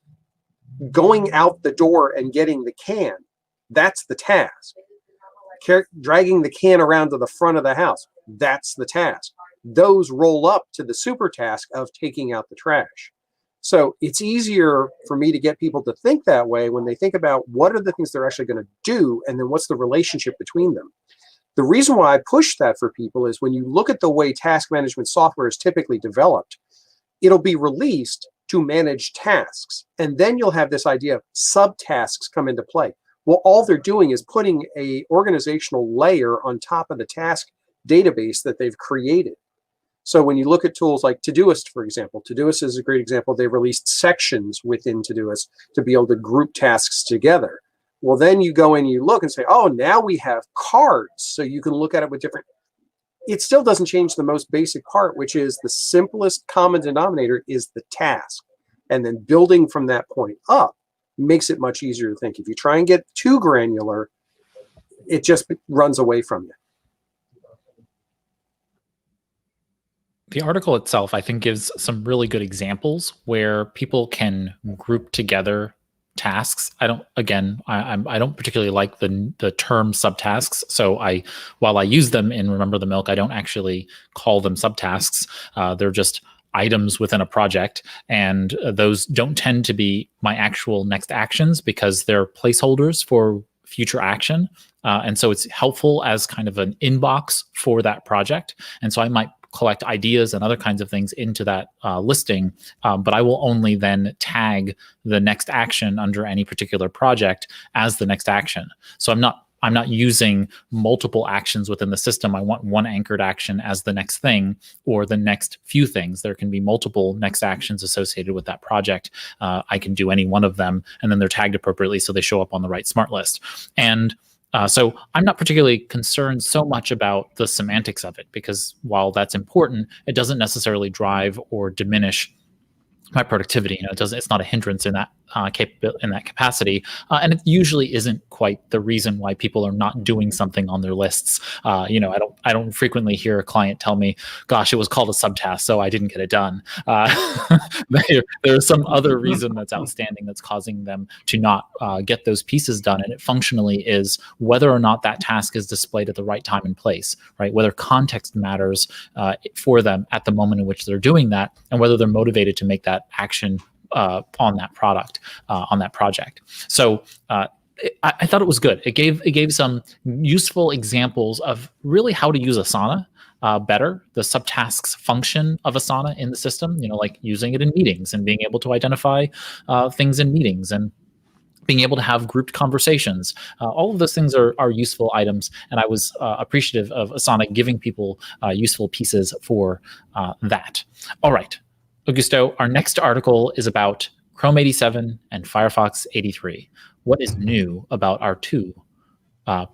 Going out the door and getting the can, that's the task. Dragging the can around to the front of the house, that's the task. Those roll up to the super task of taking out the trash. So it's easier for me to get people to think that way when they think about what are the things they're actually going to do, and then what's the relationship between them. The reason why I push that for people is when you look at the way task management software is typically developed, it'll be released to manage tasks. And then you'll have this idea of subtasks come into play. Well, all they're doing is putting a organizational layer on top of the task database that they've created. So when you look at tools like Todoist, for example, Todoist is a great example. They released sections within Todoist to be able to group tasks together. Well, then you go in and you look and say, oh, now we have cards. So you can look at it with different. It still doesn't change the most basic part, which is the simplest common denominator is the task. And then building from that point up makes it much easier to think. If you try and get too granular, it just runs away from you. The article itself, I think, gives some really good examples where people can group together tasks. I don't particularly like the term subtasks. So while I use them in Remember the Milk, I don't actually call them subtasks. They're just items within a project, and those don't tend to be my actual next actions because they're placeholders for future action. And so it's helpful as kind of an inbox for that project. And so I might collect ideas and other kinds of things into that listing, but I will only then tag the next action under any particular project as the next action. So I'm I'm not using multiple actions within the system. I want one anchored action as the next thing or the next few things. There can be multiple next actions associated with that project. I can do any one of them, and then they're tagged appropriately so they show up on the right smart list. And so I'm not particularly concerned so much about the semantics of it, because while that's important, it doesn't necessarily drive or diminish my productivity. It's not a hindrance in that in that capacity, and it usually isn't quite the reason why people are not doing something on their lists. I don't frequently hear a client tell me, "Gosh, it was called a subtask, so I didn't get it done." There's some other reason that's outstanding that's causing them to not get those pieces done, and it functionally is whether or not that task is displayed at the right time and place, right? Whether context matters for them at the moment in which they're doing that, and whether they're motivated to make that action on that product, on that project. So I thought it was good. It gave some useful examples of really how to use Asana better, the subtasks function of Asana in the system, like using it in meetings and being able to identify things in meetings and being able to have grouped conversations. All of those things are useful items, and I was appreciative of Asana giving people useful pieces for that. All right. Augusto, our next article is about Chrome 87 and Firefox 83. What is new about our two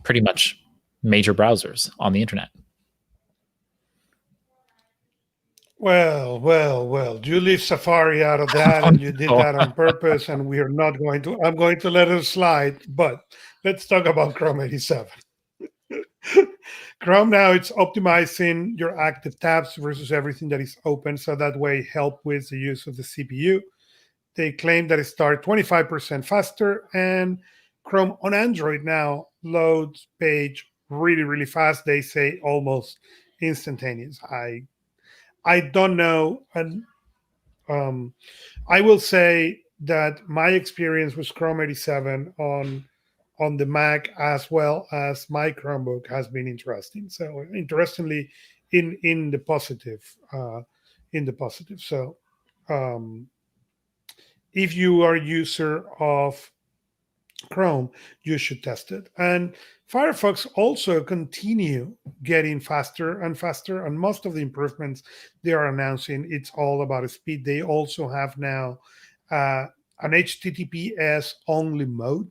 pretty much major browsers on the internet? Well. You leave Safari out of that, and you did that on purpose, and we are not going to. I'm going to let it slide, but let's talk about Chrome 87. Chrome now, it's optimizing your active tabs versus everything that is open, so that way help with the use of the CPU. They claim that it started 25% faster, and Chrome on Android now loads page really, really fast. They say almost instantaneous. I don't know, and I will say that my experience with Chrome 87 on the Mac as well as my Chromebook has been interesting. So interestingly, in the positive, So if you are a user of Chrome, you should test it. And Firefox also continue getting faster and faster. And most of the improvements they are announcing, it's all about speed. They also have now an HTTPS only mode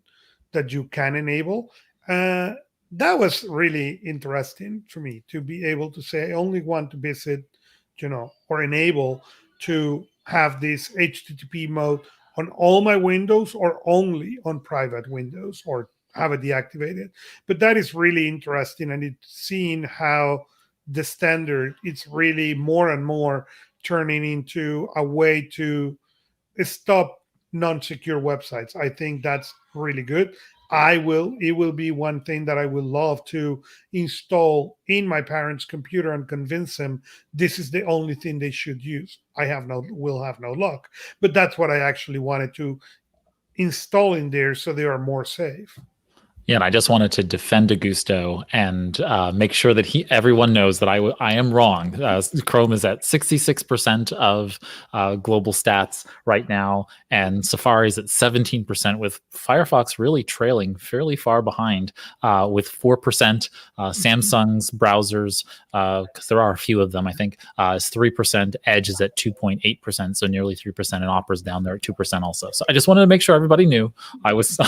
that you can enable. That was really interesting for me to be able to say I only want to visit, or enable to have this HTTP mode on all my windows or only on private windows, or have it deactivated. But that is really interesting, and it's seeing how the standard, it's really more and more turning into a way to stop non-secure websites. I think that's really good. It will be one thing that I will love to install in my parents' computer and convince them this is the only thing they should use. Will have no luck, but that's what I actually wanted to install in there so they are more safe. Yeah, and I just wanted to defend Augusto and make sure that everyone knows that I am wrong. Chrome is at 66% of global stats right now, and Safari is at 17%, with Firefox really trailing fairly far behind, with 4%. Samsung's browsers, because there are a few of them, I think, is 3%. Edge is at 2.8%, so nearly 3%, and Opera's down there at 2% also. So I just wanted to make sure everybody knew I was.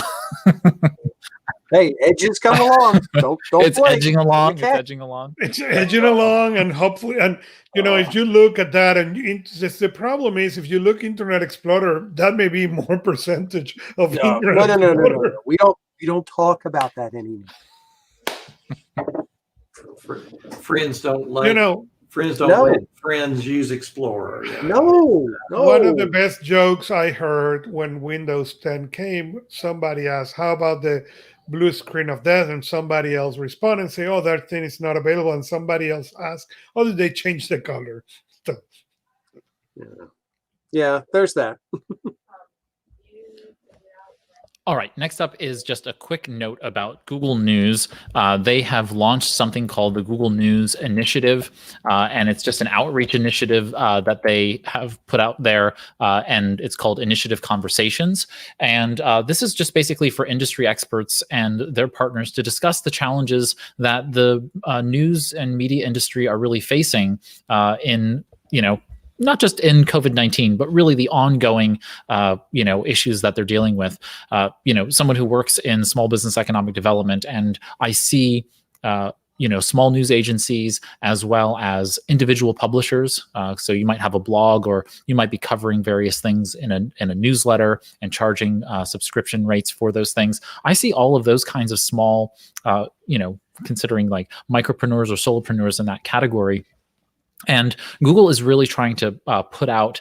Hey, Edge is coming along. Don't It's blink. edging along. Okay. It's edging along. It's edging along, and hopefully, and if you look at that, and the problem is, if you look Internet Explorer, that may be more percentage of Internet Explorer. No. We don't talk about that anymore. Friends don't let friends don't No. let friends use Explorer. No. One of the best jokes I heard when Windows 10 came, somebody asked, "How about the blue screen of death?" And somebody else responded and say, "Oh, that thing is not available." And somebody else asked, "Oh, did they change the color?" So, Yeah, there's that. All right. Next up is just a quick note about Google News. They have launched something called the Google News Initiative, and it's just an outreach initiative that they have put out there, and it's called Initiative Conversations. And this is just basically for industry experts and their partners to discuss the challenges that the news and media industry are really facing in, not just in COVID-19, but really the ongoing, issues that they're dealing with. Someone who works in small business economic development, and I see, small news agencies as well as individual publishers. So you might have a blog, or you might be covering various things in a newsletter and charging subscription rates for those things. I see all of those kinds of small, considering like micropreneurs or solopreneurs in that category. And Google is really trying to put out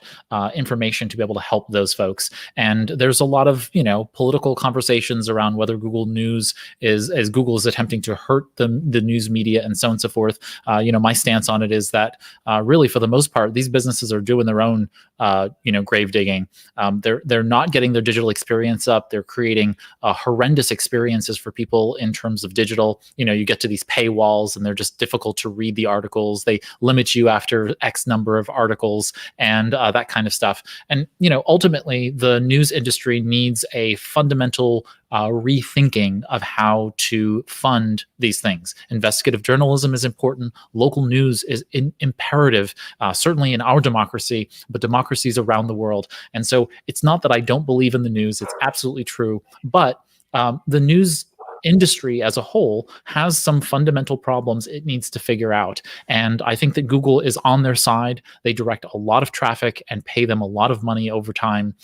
information to be able to help those folks. And there's a lot of, political conversations around whether Google News as Google is attempting to hurt the news media and so on and so forth. My stance on it is that really, for the most part, these businesses are doing their own, grave digging. They're not getting their digital experience up. They're creating horrendous experiences for people in terms of digital. You get to these paywalls, and they're just difficult to read the articles. They limit you after X number of articles and that kind of stuff. And, ultimately, the news industry needs a fundamental rethinking of how to fund these things. Investigative journalism is important. Local news is imperative, certainly in our democracy, but democracies around the world. And so it's not that I don't believe in the news. It's absolutely true. But the news industry as a whole has some fundamental problems it needs to figure out. And I think that Google is on their side. They direct a lot of traffic and pay them a lot of money over time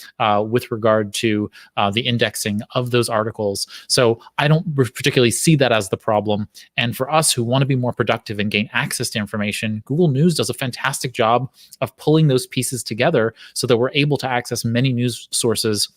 with regard to the indexing of those articles. So I don't particularly see that as the problem. And for us who want to be more productive and gain access to information, Google News does a fantastic job of pulling those pieces together so that we're able to access many news sources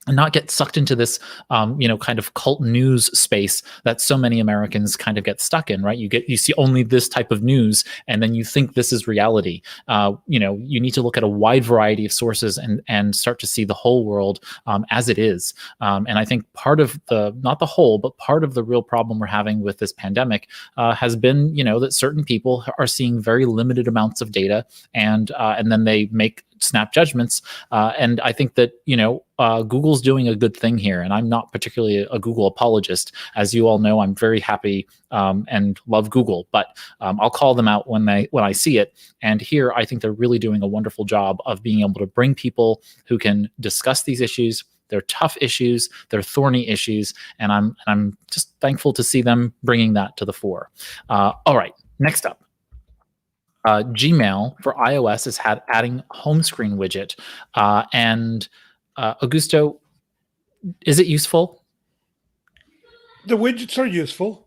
and not get sucked into this, kind of cult news space that so many Americans kind of get stuck in, right? You see only this type of news, and then you think this is reality. You need to look at a wide variety of sources and start to see the whole world as it is. And I think part of not the whole, but part of the real problem we're having with this pandemic has been, that certain people are seeing very limited amounts of data, and then they make snap judgments. And I think that, Google's doing a good thing here. And I'm not particularly a Google apologist. As you all know, I'm very happy and love Google, but I'll call them out when I see it. And here, I think they're really doing a wonderful job of being able to bring people who can discuss these issues. They're tough issues, they're thorny issues, and I'm just thankful to see them bringing that to the fore. All right, next up. Gmail for iOS is adding home screen widget. And Augusto, is it useful? The widgets are useful.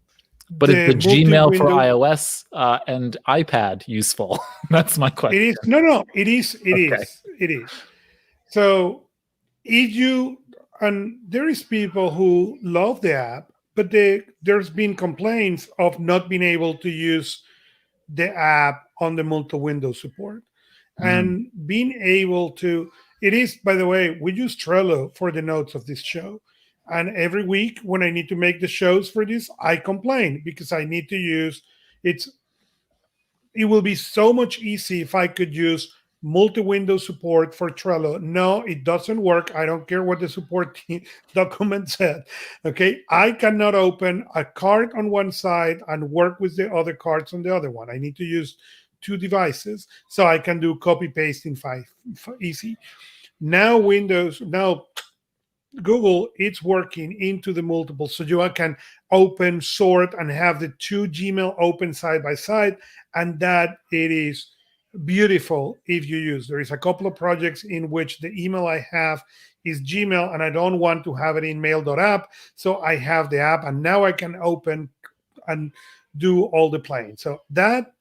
But is the Gmail for iOS and iPad useful? That's my question. It is. No, it is. It is. So and there is people who love the app, but there's been complaints of not being able to use the app on the multi-window support. And being able to, it is, by the way, we use Trello for the notes of this show. And every week when I need to make the shows for this, I complain because I need to use it will be so much easy if I could use multi-window support for Trello. No, it doesn't work. I don't care what the support document said. Okay, I cannot open a card on one side and work with the other cards on the other one. I need to use two devices so I can do copy paste in easy. Now Google, it's working into the multiple, so you can open, sort, and have the two Gmail open side by side, and that it is beautiful if you use. There is a couple of projects in which the email I have is Gmail, and I don't want to have it in mail.app, so I have the app, and now I can open and do all the playing. So that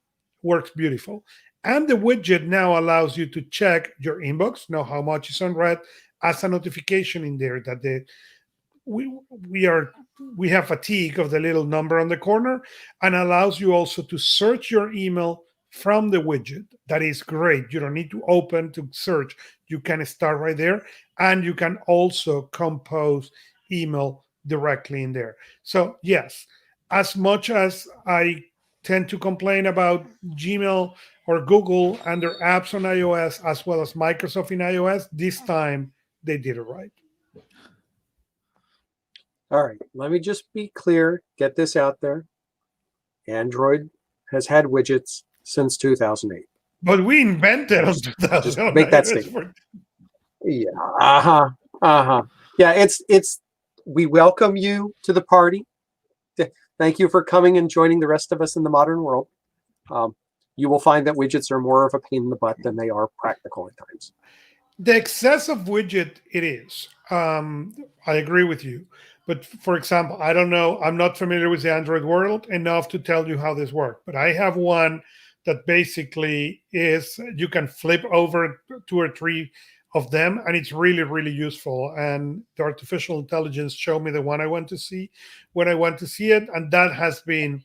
works beautiful. And the widget now allows you to check your inbox, know how much is unread, as a notification in there that we have fatigue of the little number on the corner, and allows you also to search your email from the widget. That is great. You don't need to open to search. You can start right there, and you can also compose email directly in there. So yes, as much as I tend to complain about Gmail or Google and their apps on iOS as well as Microsoft in iOS, this time they did it right. All right, let me just be clear, get this out there. Android has had widgets since 2008. But we invented on Just 2000 make that iOS statement. Yeah, yeah, it's we welcome you to the party. Thank you for coming and joining the rest of us in the modern world. You will find that widgets are more of a pain in the butt than they are practical at times. The excess of widget it is. I agree with you. But for example, I don't know, I'm not familiar with the Android world enough to tell you how this works. But I have one that basically is you can flip over 2 or 3 of them, and it's really, really useful. And the artificial intelligence showed me the one I want to see when I want to see it. And that has been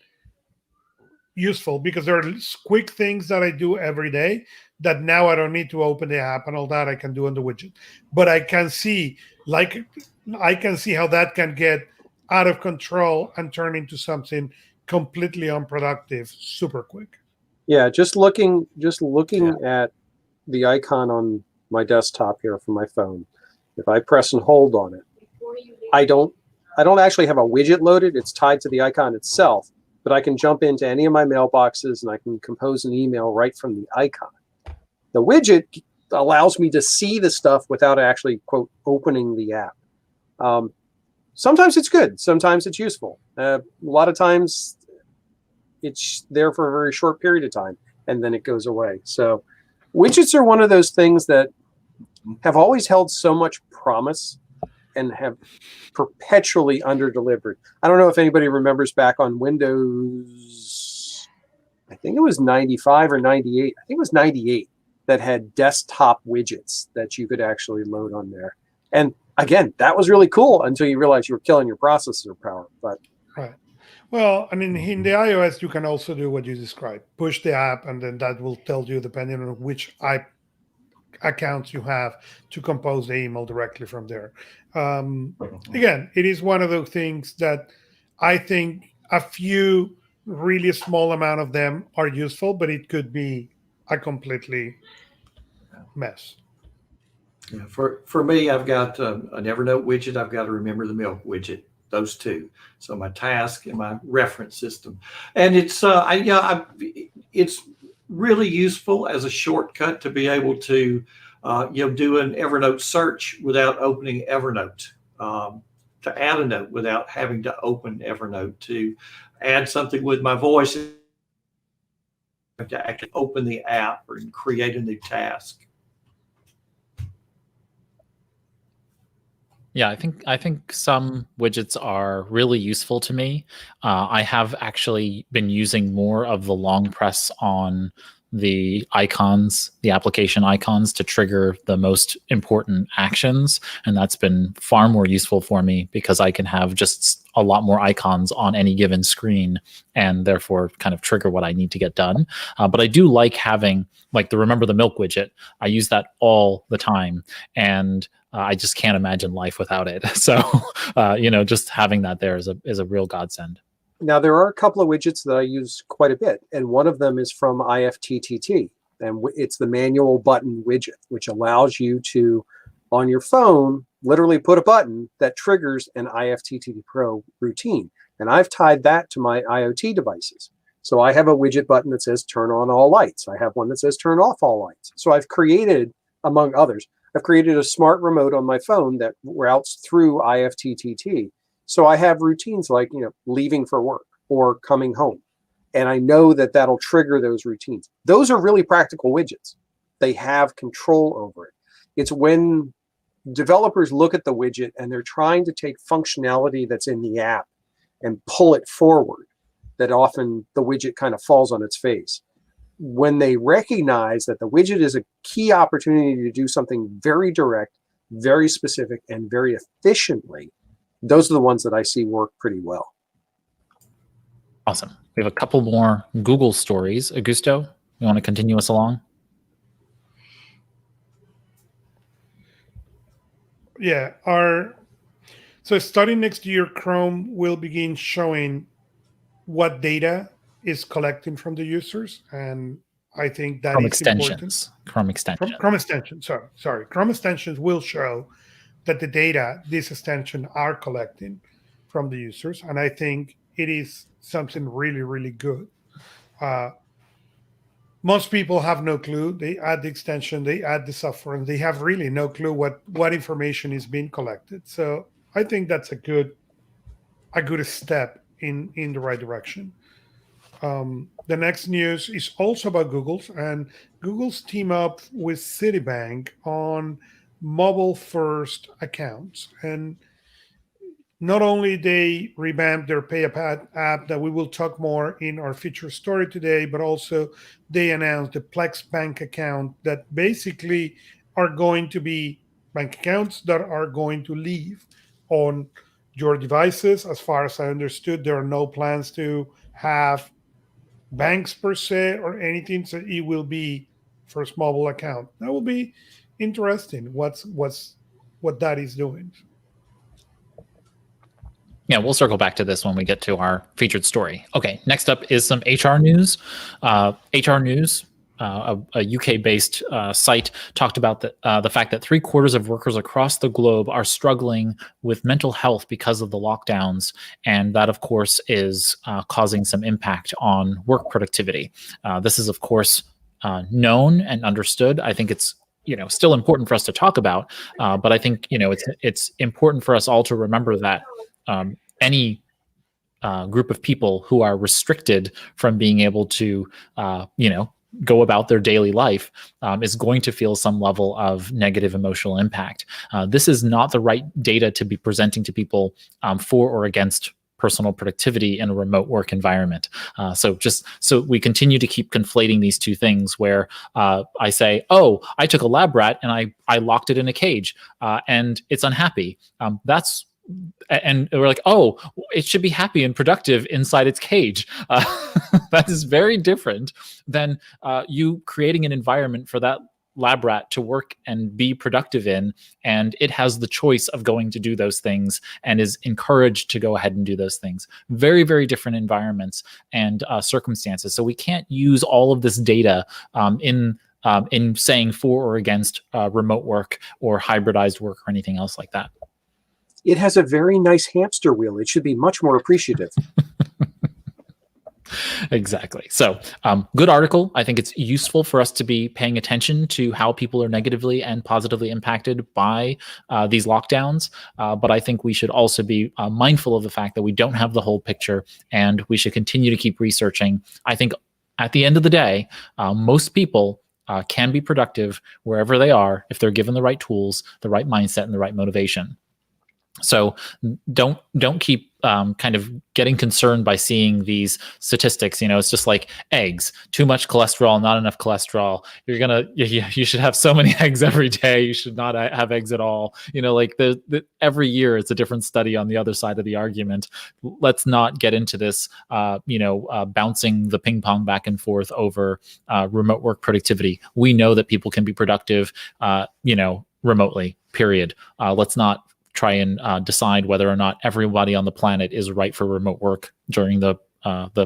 useful because there are quick things that I do every day that now I don't need to open the app and all that I can do on the widget. But I can see how that can get out of control and turn into something completely unproductive super quick. Yeah, just looking at the icon on my desktop here from my phone. If I press and hold on it, I don't actually have a widget loaded. It's tied to the icon itself, but I can jump into any of my mailboxes and I can compose an email right from the icon. The widget allows me to see the stuff without actually, quote, opening the app. Sometimes it's good. Sometimes it's useful. A lot of times it's there for a very short period of time and then it goes away. So widgets are one of those things that have always held so much promise and have perpetually under-delivered. I don't know if anybody remembers back on Windows, I think it was 95 or 98. I think it was 98 that had desktop widgets that you could actually load on there. And again, that was really cool until you realized you were killing your processor power. But right. Well, I mean, in the iOS, you can also do what you described. Push the app, and then that will tell you, depending on which accounts you have, to compose the email directly from there. Again, it is one of those things that I think a few really small amount of them are useful, but it could be a completely mess. Yeah, for me, I've got an Evernote widget. I've got to remember the milk widget. Those two. So my task and my reference system, and it's it's really useful as a shortcut to be able to do an Evernote search without opening Evernote, to add a note without having to open Evernote, to add something with my voice, to actually open the app or create a new task. Yeah, I think some widgets are really useful to me. I have actually been using more of the long press on the icons, the application icons, to trigger the most important actions. And that's been far more useful for me because I can have just a lot more icons on any given screen and therefore kind of trigger what I need to get done. But I do like having like the Remember the Milk widget. I use that all the time. And I just can't imagine life without it. So, just having that there is a real godsend. now there are a couple of widgets that I use quite a bit, and one of them is from IFTTT, and it's the manual button widget, which allows you to, on your phone, literally put a button that triggers an IFTTT Pro routine. And I've tied that to my IoT devices. So I have a widget button that says turn on all lights. I have one that says turn off all lights. So I've created, among others, I've created a smart remote on my phone that routes through IFTTT. So I have routines like, leaving for work or coming home. And I know that that'll trigger those routines. Those are really practical widgets. They have control over it. It's when developers look at the widget and they're trying to take functionality that's in the app and pull it forward that often the widget kind of falls on its face. When they recognize that the widget is a key opportunity to do something very direct, very specific, and very efficiently, those are the ones that I see work pretty well. Awesome. We have a couple more Google stories. Augusto, you want to continue us along? Yeah, So starting next year, Chrome will begin showing what data is collecting from the users, and I think that Chrome is important. extensions. Chrome extensions. Chrome extensions. Sorry. Chrome extensions will show that the data these extensions are collecting from the users, and I think it is something really, really good. Most people have no clue. They add the extension, they add the software, and they have really no clue what information is being collected. So I think that's a good step in the right direction. The next news is also about Google's, and Google's team up with Citibank on mobile first accounts. And not only they revamped their Pay app that we will talk more in our feature story today, but also they announced the Plex bank account that basically are going to be bank accounts that are going to live on your devices. As far as I understood, there are no plans to have banks per se or anything, so it will be first mobile account. That will be interesting. What that is doing. Yeah, we'll circle back to this when we get to our featured story. Okay, next up is some HR news. HR News, a UK-based site, talked about the fact that 3/4 of workers across the globe are struggling with mental health because of the lockdowns, and that, of course, is causing some impact on work productivity. This is, of course, known and understood. I think it's still important for us to talk about, but I think it's important for us all to remember that any group of people who are restricted from being able to, go about their daily life is going to feel some level of negative emotional impact. This is not the right data to be presenting to people for or against personal productivity in a remote work environment. So we continue to keep conflating these two things where I say, oh, I took a lab rat and I locked it in a cage and it's unhappy. And we're like, oh, it should be happy and productive inside its cage. That is very different than you creating an environment for that lab rat to work and be productive in, and it has the choice of going to do those things and is encouraged to go ahead and do those things. Very, very different environments and circumstances. So we can't use all of this data in saying for or against remote work or hybridized work or anything else like that. It has a very nice hamster wheel. It should be much more appreciative. Exactly. So good article. I think it's useful for us to be paying attention to how people are negatively and positively impacted by these lockdowns. But I think we should also be mindful of the fact that we don't have the whole picture, and we should continue to keep researching. I think at the end of the day, most people can be productive wherever they are if they're given the right tools, the right mindset, and the right motivation. So don't keep kind of getting concerned by seeing these statistics. It's just like eggs, too much cholesterol, not enough cholesterol. You should have so many eggs every day. You should not have eggs at all. Every year it's a different study on the other side of the argument. Let's not get into this, bouncing the ping pong back and forth over remote work productivity. We know that people can be productive, remotely, period. Let's not try and decide whether or not everybody on the planet is right for remote work during the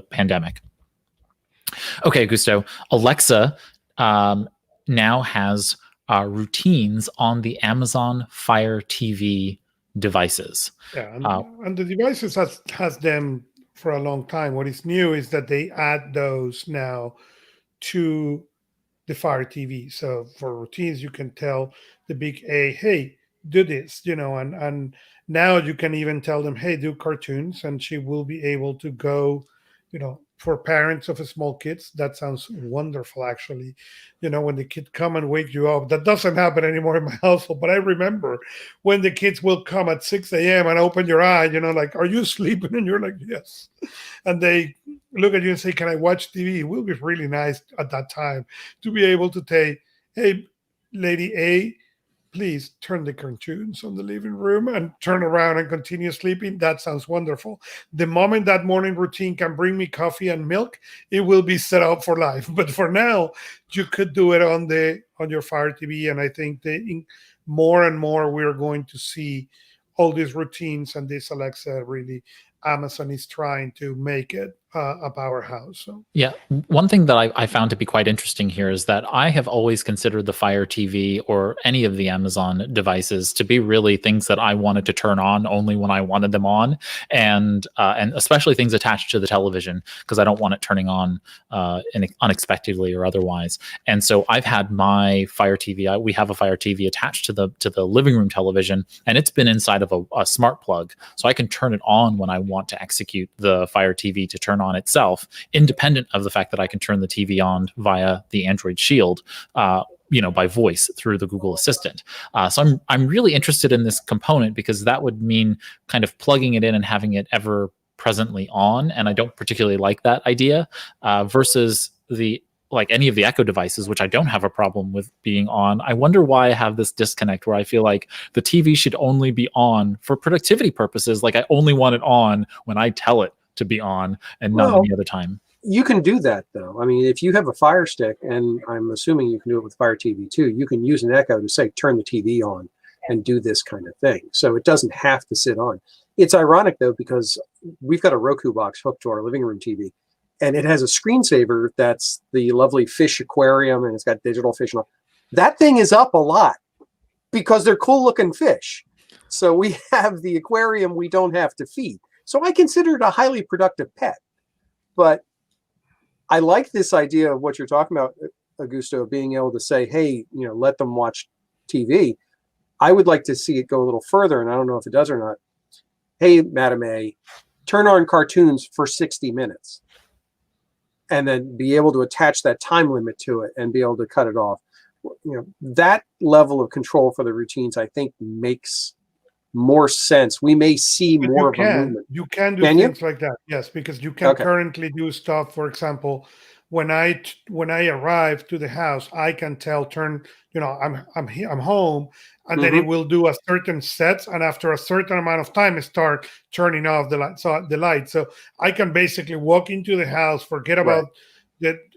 pandemic. Okay, Augusto. Alexa now has routines on the Amazon Fire TV devices. Yeah, and the devices has them for a long time. What is new is that they add those now to the Fire TV. So for routines, you can tell the big A, hey, do this, and now you can even tell them, hey, do cartoons, and she will be able to go, for parents of small kids. That sounds wonderful, actually. When the kid come and wake you up, that doesn't happen anymore in my household, but I remember when the kids will come at 6 a.m. and open your eye, like, are you sleeping? And you're like, yes. And they look at you and say, can I watch TV? It will be really nice at that time to be able to say, hey, lady A, please turn the cartoons on the living room and turn around and continue sleeping. That sounds wonderful. The moment that morning routine can bring me coffee and milk, it will be set up for life. But for now, you could do it on your Fire TV. And I think that more and more we're going to see all these routines and this Alexa, really, Amazon is trying to make it a powerhouse. So Yeah, one thing that I found to be quite interesting here is that I have always considered the Fire TV or any of the Amazon devices to be really things that I wanted to turn on only when I wanted them on, and especially things attached to the television, because I don't want it turning on unexpectedly or otherwise. And so I've had my Fire TV. We have a Fire TV attached to the living room television, and it's been inside of a smart plug, so I can turn it on when I want to execute the Fire TV to turn on itself, independent of the fact that I can turn the TV on via the Android Shield, by voice through the Google Assistant. So I'm really interested in this component, because that would mean kind of plugging it in and having it ever presently on, and I don't particularly like that idea, versus like any of the Echo devices, which I don't have a problem with being on. I wonder why I have this disconnect where I feel like the TV should only be on for productivity purposes. Like I only want it on when I tell it to be on, and not any other time. You can do that, though. I mean, if you have a Fire Stick, and I'm assuming you can do it with Fire TV too, you can use an Echo to say, turn the TV on and do this kind of thing. So it doesn't have to sit on. It's ironic, though, because we've got a Roku box hooked to our living room TV, and it has a screensaver that's the lovely fish aquarium, and it's got digital fish. And all. That thing is up a lot because they're cool looking fish. So we have the aquarium we don't have to feed. So I consider it a highly productive pet. But I like this idea of what you're talking about, Augusto, being able to say, hey, let them watch TV. I would like to see it go a little further, and I don't know if it does or not. Hey, Madam A, turn on cartoons for 60 minutes. And then be able to attach that time limit to it and be able to cut it off. That level of control for the routines, I think, makes more sense. We may see more of a movement. You can do things like that, yes, because you can currently do stuff. For example, when I arrive to the house, I can tell I'm home, and then it will do a certain sets, and after a certain amount of time, it start turning off the light. So I can basically walk into the house, forget about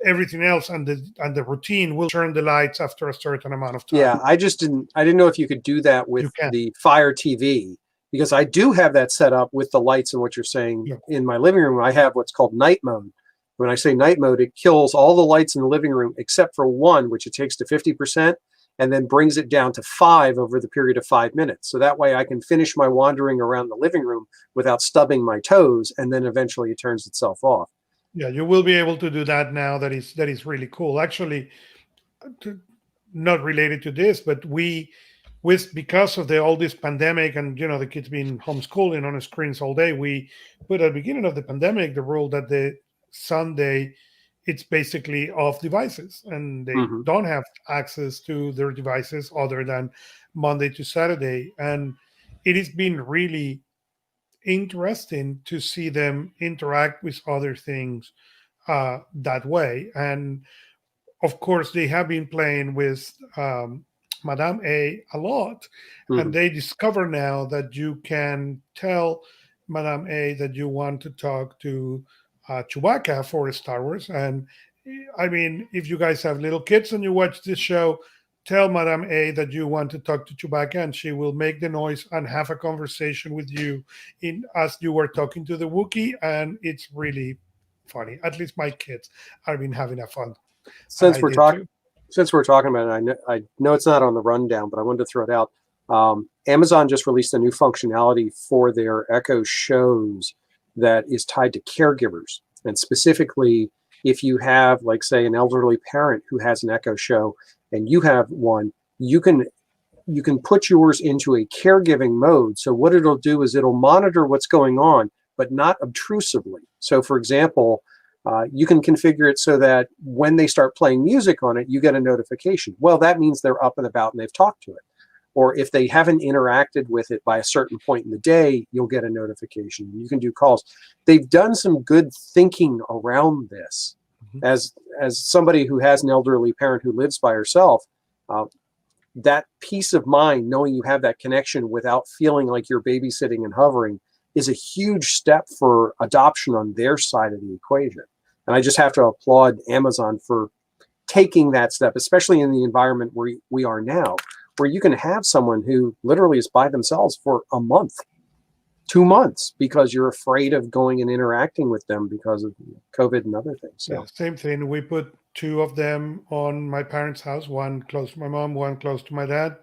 everything else, and the routine will turn the lights after a certain amount of time. Yeah, I didn't know if you could do that with the Fire TV, because I do have that set up with the lights and what you're saying in my living room. I have what's called night mode. When I say night mode, it kills all the lights in the living room except for one, which it takes to 50%, and then brings it down to 5 over the period of 5 minutes. So that way I can finish my wandering around the living room without stubbing my toes, and then eventually it turns itself off. Yeah, you will be able to do that now. That is really cool. Actually, not related to this, but because of all this pandemic and the kids being homeschooling on the screens all day, we put at the beginning of the pandemic the rule that the Sunday it's basically off devices, and they don't have access to their devices other than Monday to Saturday. And it has been really interesting to see them interact with other things that way. And of course, they have been playing with Madame A lot, and they discover now that you can tell Madame A that you want to talk to Chewbacca for Star Wars. And I mean, if you guys have little kids and you watch this show, tell Madame A that you want to talk to Chewbacca, and she will make the noise and have a conversation with you as you were talking to the Wookiee, and it's really funny. At least my kids have been having a fun. Since we're talking about it, I know it's not on the rundown, but I wanted to throw it out. Amazon just released a new functionality for their Echo shows that is tied to caregivers, and specifically, if you have, like, say, an elderly parent who has an Echo show and you have one, you can put yours into a caregiving mode. So what it'll do is it'll monitor what's going on, but not obtrusively. So, for example, you can configure it so that when they start playing music on it, you get a notification. Well, that means they're up and about and they've talked to it. Or if they haven't interacted with it by a certain point in the day, you'll get a notification. You can do calls. They've done some good thinking around this. As somebody who has an elderly parent who lives by herself, that peace of mind, knowing you have that connection without feeling like you're babysitting and hovering, is a huge step for adoption on their side of the equation. And I just have to applaud Amazon for taking that step, especially in the environment where we are now, where you can have someone who literally is by themselves for a month, 2 months, because you're afraid of going and interacting with them because of COVID and other things. So. Yeah, same thing. We put 2 of them on my parents' house, one close to my mom, one close to my dad.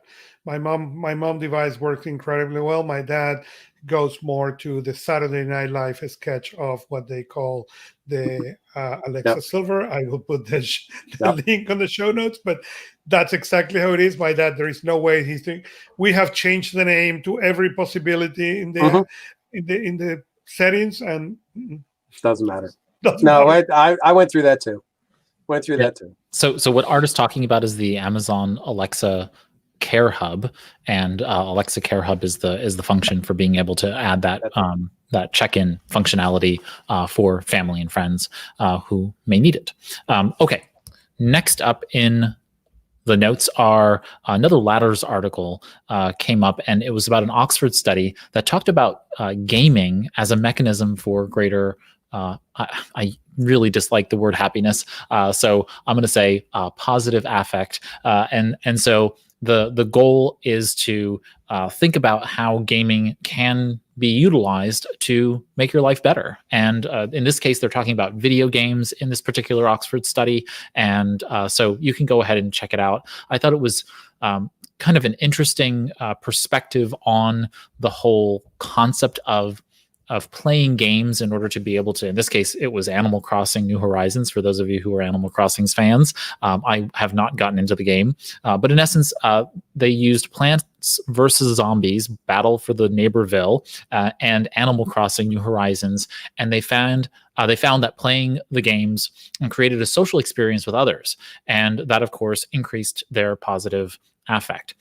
My mom device works incredibly well. My dad goes more to the Saturday Night Live sketch of what they call the Alexa Silver. I will put the link on the show notes, but that's exactly how it is. My dad, there is no way he's doing. We have changed the name to every possibility in the in the settings, and doesn't matter. No, I went through that too. So what Art is talking about is the Amazon Alexa Care Hub, and Alexa Care Hub is the function for being able to add that check-in functionality for family and friends who may need it. Okay, next up in the notes are another Ladders article came up, and it was about an Oxford study that talked about gaming as a mechanism for greater. I really dislike the word happiness, so I'm going to say positive affect, and so the goal is to think about how gaming can be utilized to make your life better. And in this case, they're talking about video games in this particular Oxford study, and so you can go ahead and check it out. I thought it was kind of an interesting perspective on the whole concept of playing games in order to be able to, in this case, it was Animal Crossing New Horizons, for those of you who are Animal Crossings fans. I have not gotten into the game, but in essence, they used Plants versus Zombies, Battle for the Neighborville, and Animal Crossing New Horizons, and they found that playing the games and created a social experience with others, and that, of course, increased their positive affect.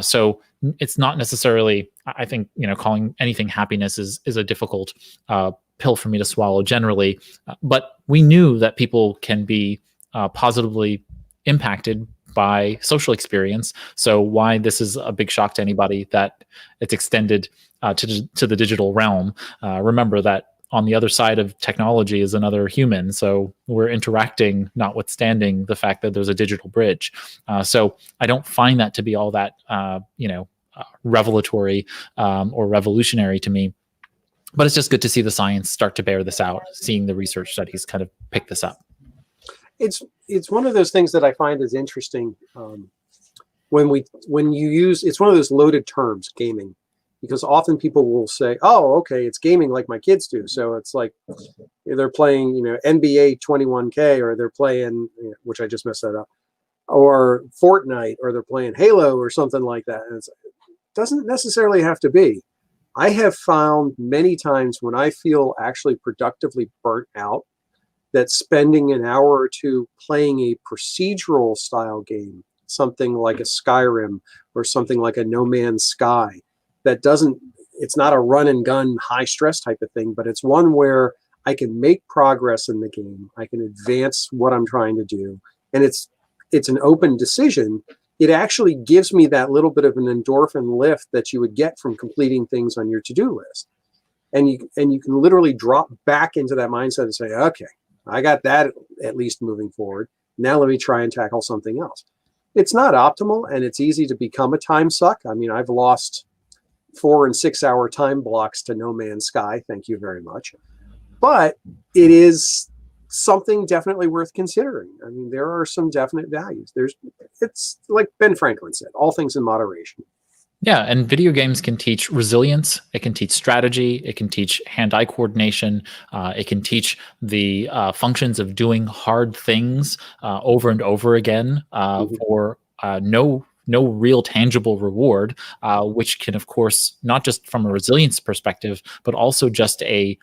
So it's not necessarily, I think, calling anything happiness is a difficult pill for me to swallow generally, but we knew that people can be positively impacted by social experience. So why this is a big shock to anybody that it's extended to the digital realm. Remember that on the other side of technology is another human. So we're interacting, notwithstanding the fact that there's a digital bridge. So I don't find that to be all that, revelatory or revolutionary to me. But it's just good to see the science start to bear this out, seeing the research studies kind of pick this up. It's one of those things that I find is interesting when you use, it's one of those loaded terms, gaming. Because often people will say, "Oh, okay, it's gaming like my kids do." So it's like they're playing, NBA 21K, or they're playing, which I just messed that up, or Fortnite, or they're playing Halo, or something like that. And it doesn't necessarily have to be. I have found many times when I feel actually productively burnt out, that spending an hour or two playing a procedural style game, something like a Skyrim or something like a No Man's Sky, it's not a run and gun high stress type of thing, but it's one where I can make progress in the game. I can advance what I'm trying to do. And it's an open decision. It actually gives me that little bit of an endorphin lift that you would get from completing things on your to-do list. And you can literally drop back into that mindset and say, okay, I got that at least moving forward. Now let me try and tackle something else. It's not optimal, and it's easy to become a time suck. I mean, I've lost 4 and 6 hour time blocks to No Man's Sky. Thank you very much. But it is something definitely worth considering. I mean, there are some definite values. It's like Ben Franklin said, all things in moderation. Yeah, and video games can teach resilience. It can teach strategy. It can teach hand-eye coordination. It can teach the functions of doing hard things over and over again for no real tangible reward, which can, of course, not just from a resilience perspective, but also just a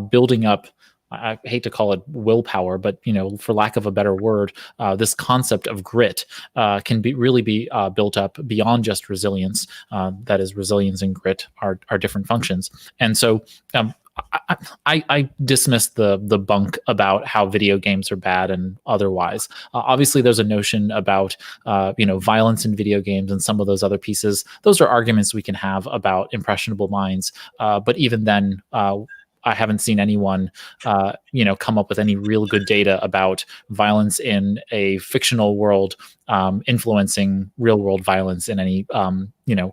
building up, I hate to call it willpower, but for lack of a better word, this concept of grit can really be built up beyond just resilience. That is, resilience and grit are different functions, and so I dismiss the bunk about how video games are bad and otherwise. Obviously, there's a notion about violence in video games and some of those other pieces. Those are arguments we can have about impressionable minds, but even then. I haven't seen anyone, come up with any real good data about violence in a fictional world influencing real world violence in any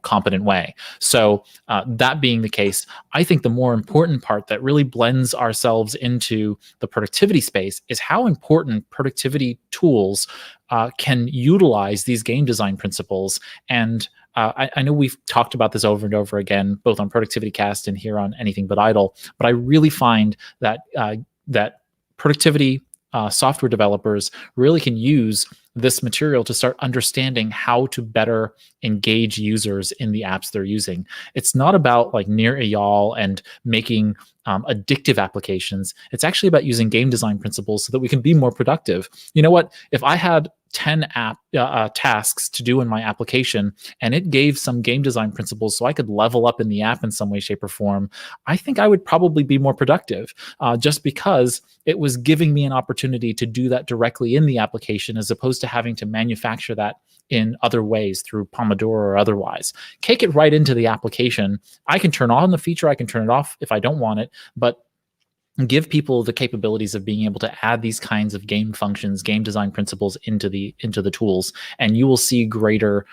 competent way. So that being the case, I think the more important part that really blends ourselves into the productivity space is how important productivity tools can utilize these game design principles. And I know we've talked about this over and over again, both on Productivity Cast and here on Anything But Idle, but I really find that that productivity software developers really can use this material to start understanding how to better engage users in the apps they're using. It's not about like near eyal and making addictive applications. It's actually about using game design principles so that we can be more productive. You know what? If I had 10 tasks to do in my application and it gave some game design principles so I could level up in the app in some way, shape, or form, I think I would probably be more productive just because it was giving me an opportunity to do that directly in the application as opposed to having to manufacture that in other ways through Pomodoro or otherwise. Cake it right into the application. I can turn on the feature, I can turn it off if I don't want it, but give people the capabilities of being able to add these kinds of game functions, game design principles into the tools, and you will see greater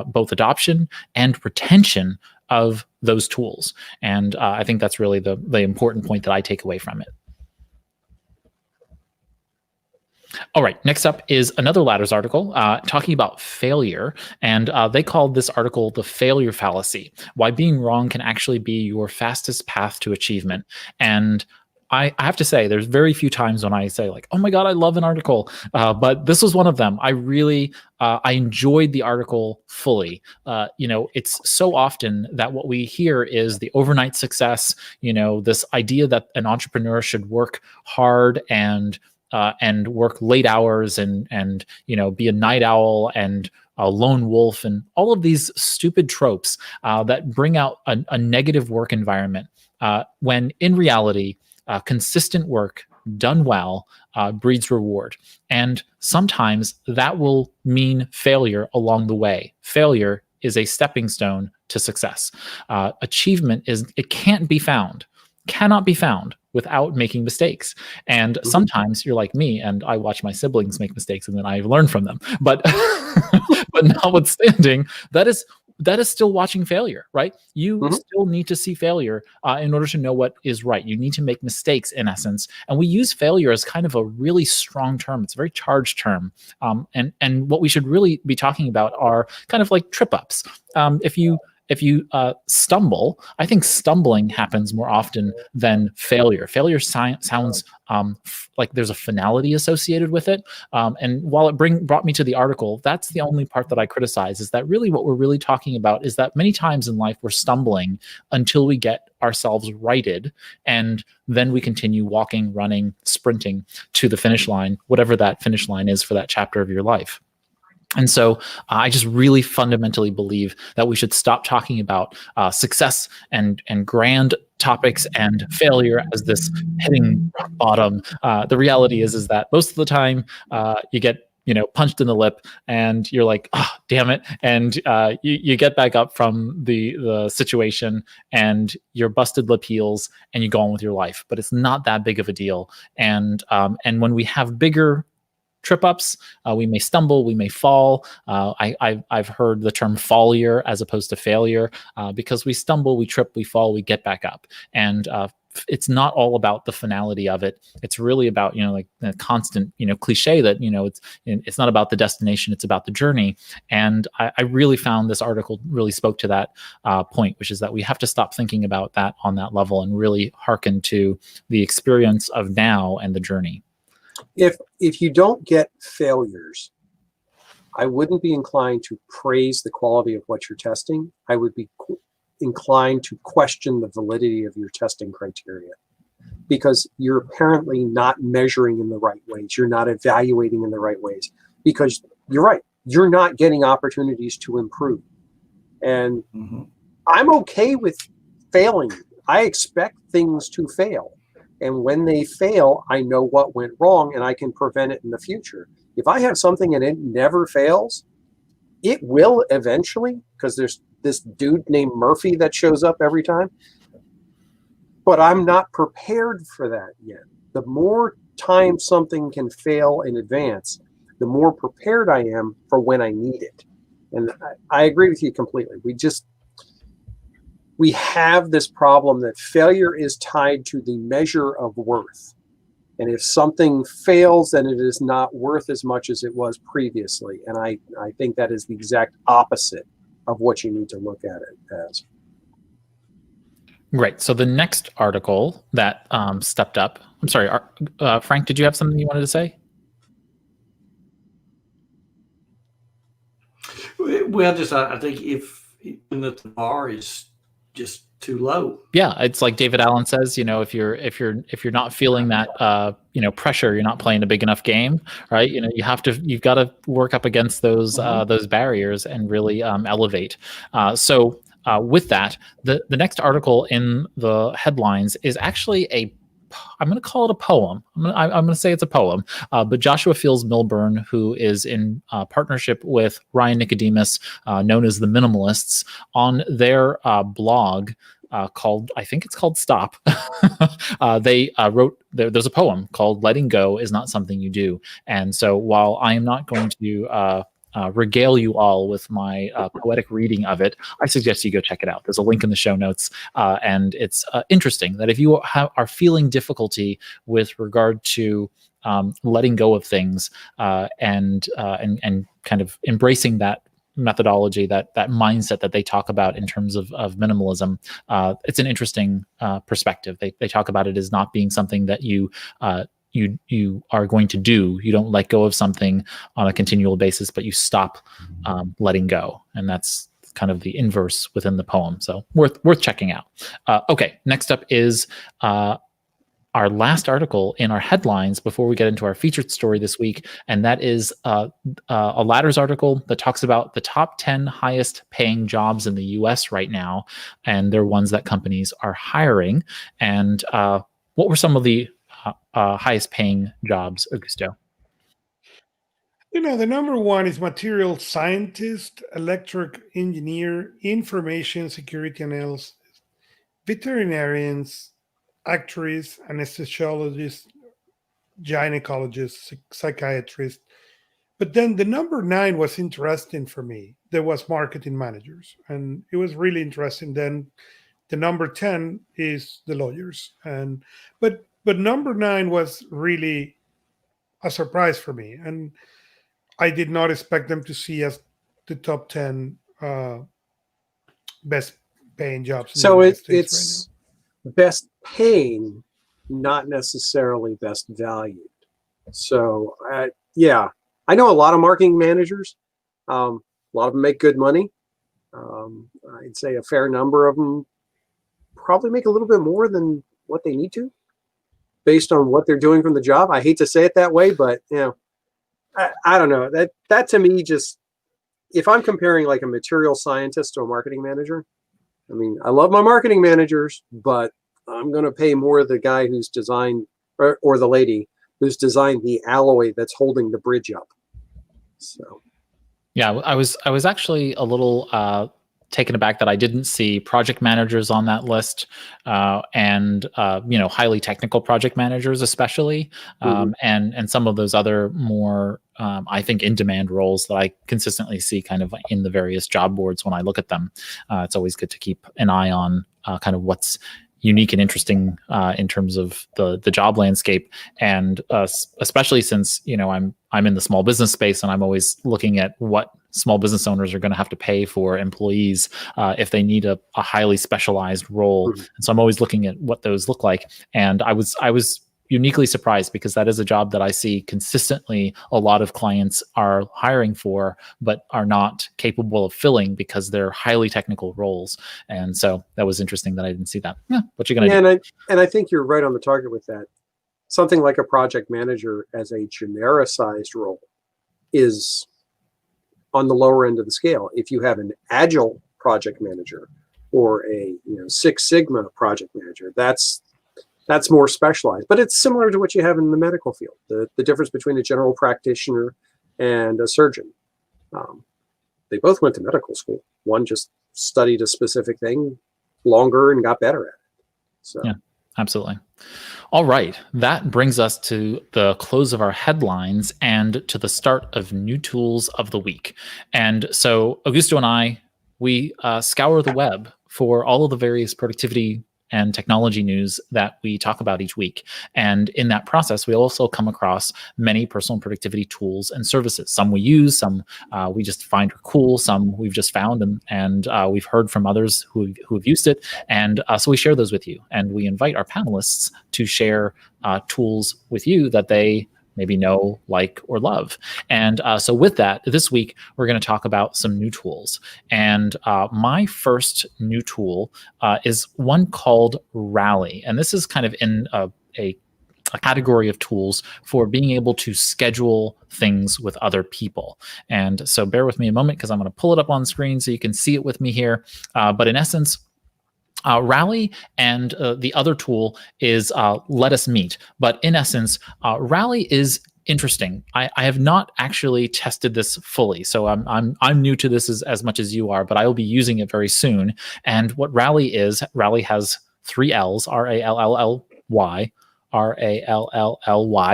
both adoption and retention of those tools. And I think that's really the important point that I take away from it. All right, next up is another Ladders article talking about failure. And they called this article the failure fallacy, why being wrong can actually be your fastest path to achievement. And I have to say, there's very few times when I say like, oh my God, I love an article. But this was one of them. I really, I enjoyed the article fully. It's so often that what we hear is the overnight success, this idea that an entrepreneur should work hard and work late hours and be a night owl and a lone wolf and all of these stupid tropes that bring out a negative work environment when in reality, consistent work done well breeds reward. And sometimes that will mean failure along the way. Failure is a stepping stone to success. Achievement cannot be found without making mistakes. And sometimes you're like me and I watch my siblings make mistakes and then I learn from them. But but notwithstanding, that is still watching failure, right? You still need to see failure in order to know what is right. You need to make mistakes in essence. And we use failure as kind of a really strong term. It's a very charged term. And what we should really be talking about are kind of like trip ups. If you stumble, I think stumbling happens more often than failure. Failure sounds like there's a finality associated with it. And while it brought me to the article, that's the only part that I criticize, is that really what we're really talking about is that many times in life we're stumbling until we get ourselves righted, and then we continue walking, running, sprinting to the finish line, whatever that finish line is for that chapter of your life. And so I just really fundamentally believe that we should stop talking about success and grand topics and failure as this hitting rock bottom. The reality is that most of the time you get punched in the lip and you're like, oh, damn it. And you get back up from the situation and your busted lip heals and you go on with your life. But it's not that big of a deal. And when we have bigger trip ups, we may stumble, we may fall. I've heard the term fallier as opposed to failure because we stumble, we trip, we fall, we get back up. And it's not all about the finality of it. It's really about, like the constant, cliche that, it's not about the destination, it's about the journey. And I really found this article really spoke to that point, which is that we have to stop thinking about that on that level and really hearken to the experience of now and the journey. If you don't get failures, I wouldn't be inclined to praise the quality of what you're testing. I would be inclined to question the validity of your testing criteria, because you're apparently not measuring in the right ways. You're not evaluating in the right ways, because you're right. You're not getting opportunities to improve. And I'm okay with failing. I expect things to fail. And when they fail, I know what went wrong and I can prevent it in the future. If I have something and it never fails, it will eventually, because there's this dude named Murphy that shows up every time. but I'm not prepared for that yet. The more time something can fail in advance, the more prepared I am for when I need it. And I agree with you completely. We have this problem that failure is tied to the measure of worth. And if something fails, then it is not worth as much as it was previously. And I think that is the exact opposite of what you need to look at it as. Great. So the next article that stepped up, I'm sorry, Frank, did you have something you wanted to say? Well, just I think if the bar is just too low. Yeah, it's like David Allen says, if you're not feeling that pressure, you're not playing a big enough game, right? You've got to work up against those barriers and really elevate. So with that, the next article in the headlines is actually I'm going to call it a poem. I'm going to say it's a poem. But Joshua Fields Milburn, who is in partnership with Ryan Nicodemus, known as the Minimalists, on their blog called, I think it's called Stop. They wrote, there's a poem called "Letting Go is Not Something You Do." And so while I am not going to regale you all with my poetic reading of it, I suggest you go check it out. There's a link in the show notes, and it's interesting that if you are feeling difficulty with regard to letting go of things and kind of embracing that methodology, that mindset that they talk about in terms of minimalism, it's an interesting perspective. They talk about it as not being something that you are going to do. You don't let go of something on a continual basis, but you stop letting go. And that's kind of the inverse within the poem. So worth checking out. Okay, next up is our last article in our headlines before we get into our featured story this week. And that is a Ladders article that talks about the top 10 highest paying jobs in the US right now. And they're ones that companies are hiring. And what were some of the highest paying jobs, Augusto? The number one is material scientist, electric engineer, information security analyst, veterinarians, actuaries, anesthesiologists, gynecologists, psychiatrists. But then the number 9 was interesting for me. There was marketing managers, and it was really interesting. Then the number 10 is the lawyers, but number 9 was really a surprise for me, and I did not expect them to see as the top 10 best paying jobs in the United States it's best paying, not necessarily best valued. So yeah, I know a lot of marketing managers. A lot of them make good money. I'd say a fair number of them probably make a little bit more than what they need to, based on what they're doing from the job. I hate to say it that way, but I don't know. That to me, just if I'm comparing like a material scientist to a marketing manager, I mean, I love my marketing managers, but I'm going to pay more the guy who's designed or the lady who's designed the alloy that's holding the bridge up. So, yeah, I was actually a little taken aback that I didn't see project managers on that list, and highly technical project managers, especially, and some of those other more I think in demand roles that I consistently see kind of in the various job boards when I look at them. It's always good to keep an eye on kind of what's unique and interesting in terms of the job landscape, and especially since I'm in the small business space, and I'm always looking at what small business owners are going to have to pay for employees if they need a highly specialized role. And so I'm always looking at what those look like. And I was uniquely surprised because that is a job that I see consistently a lot of clients are hiring for, but are not capable of filling because they're highly technical roles. And so that was interesting that I didn't see that. Yeah, what you going to do? And I think you're right on the target with that. Something like a project manager as a genericized role is on the lower end of the scale. If you have an agile project manager or a Six Sigma project manager, that's more specialized, but it's similar to what you have in the medical field. The difference between a general practitioner and a surgeon. They both went to medical school. One just studied a specific thing longer and got better at it. So, Absolutely. All right. That brings us to the close of our headlines and to the start of new tools of the week. And so Augusto and I, we scour the web for all of the various productivity and technology news that we talk about each week. And in that process, we also come across many personal productivity tools and services. Some we use, some we just find are cool, some we've just found and we've heard from others who have used it. And so we share those with you. And we invite our panelists to share tools with you that they maybe know, like, or love. And so with that, this week, we're going to talk about some new tools. And my first new tool is one called Rally. And this is kind of in a category of tools for being able to schedule things with other people. And so bear with me a moment because I'm going to pull it up on screen so you can see it with me here. But in essence, Rally and the other tool is Let Us Meet. But in essence, Rally is interesting. I have not actually tested this fully, so I'm new to this as much as you are, but I will be using it very soon. And what Rally is, Rally has 3 L's: Rally. Rally,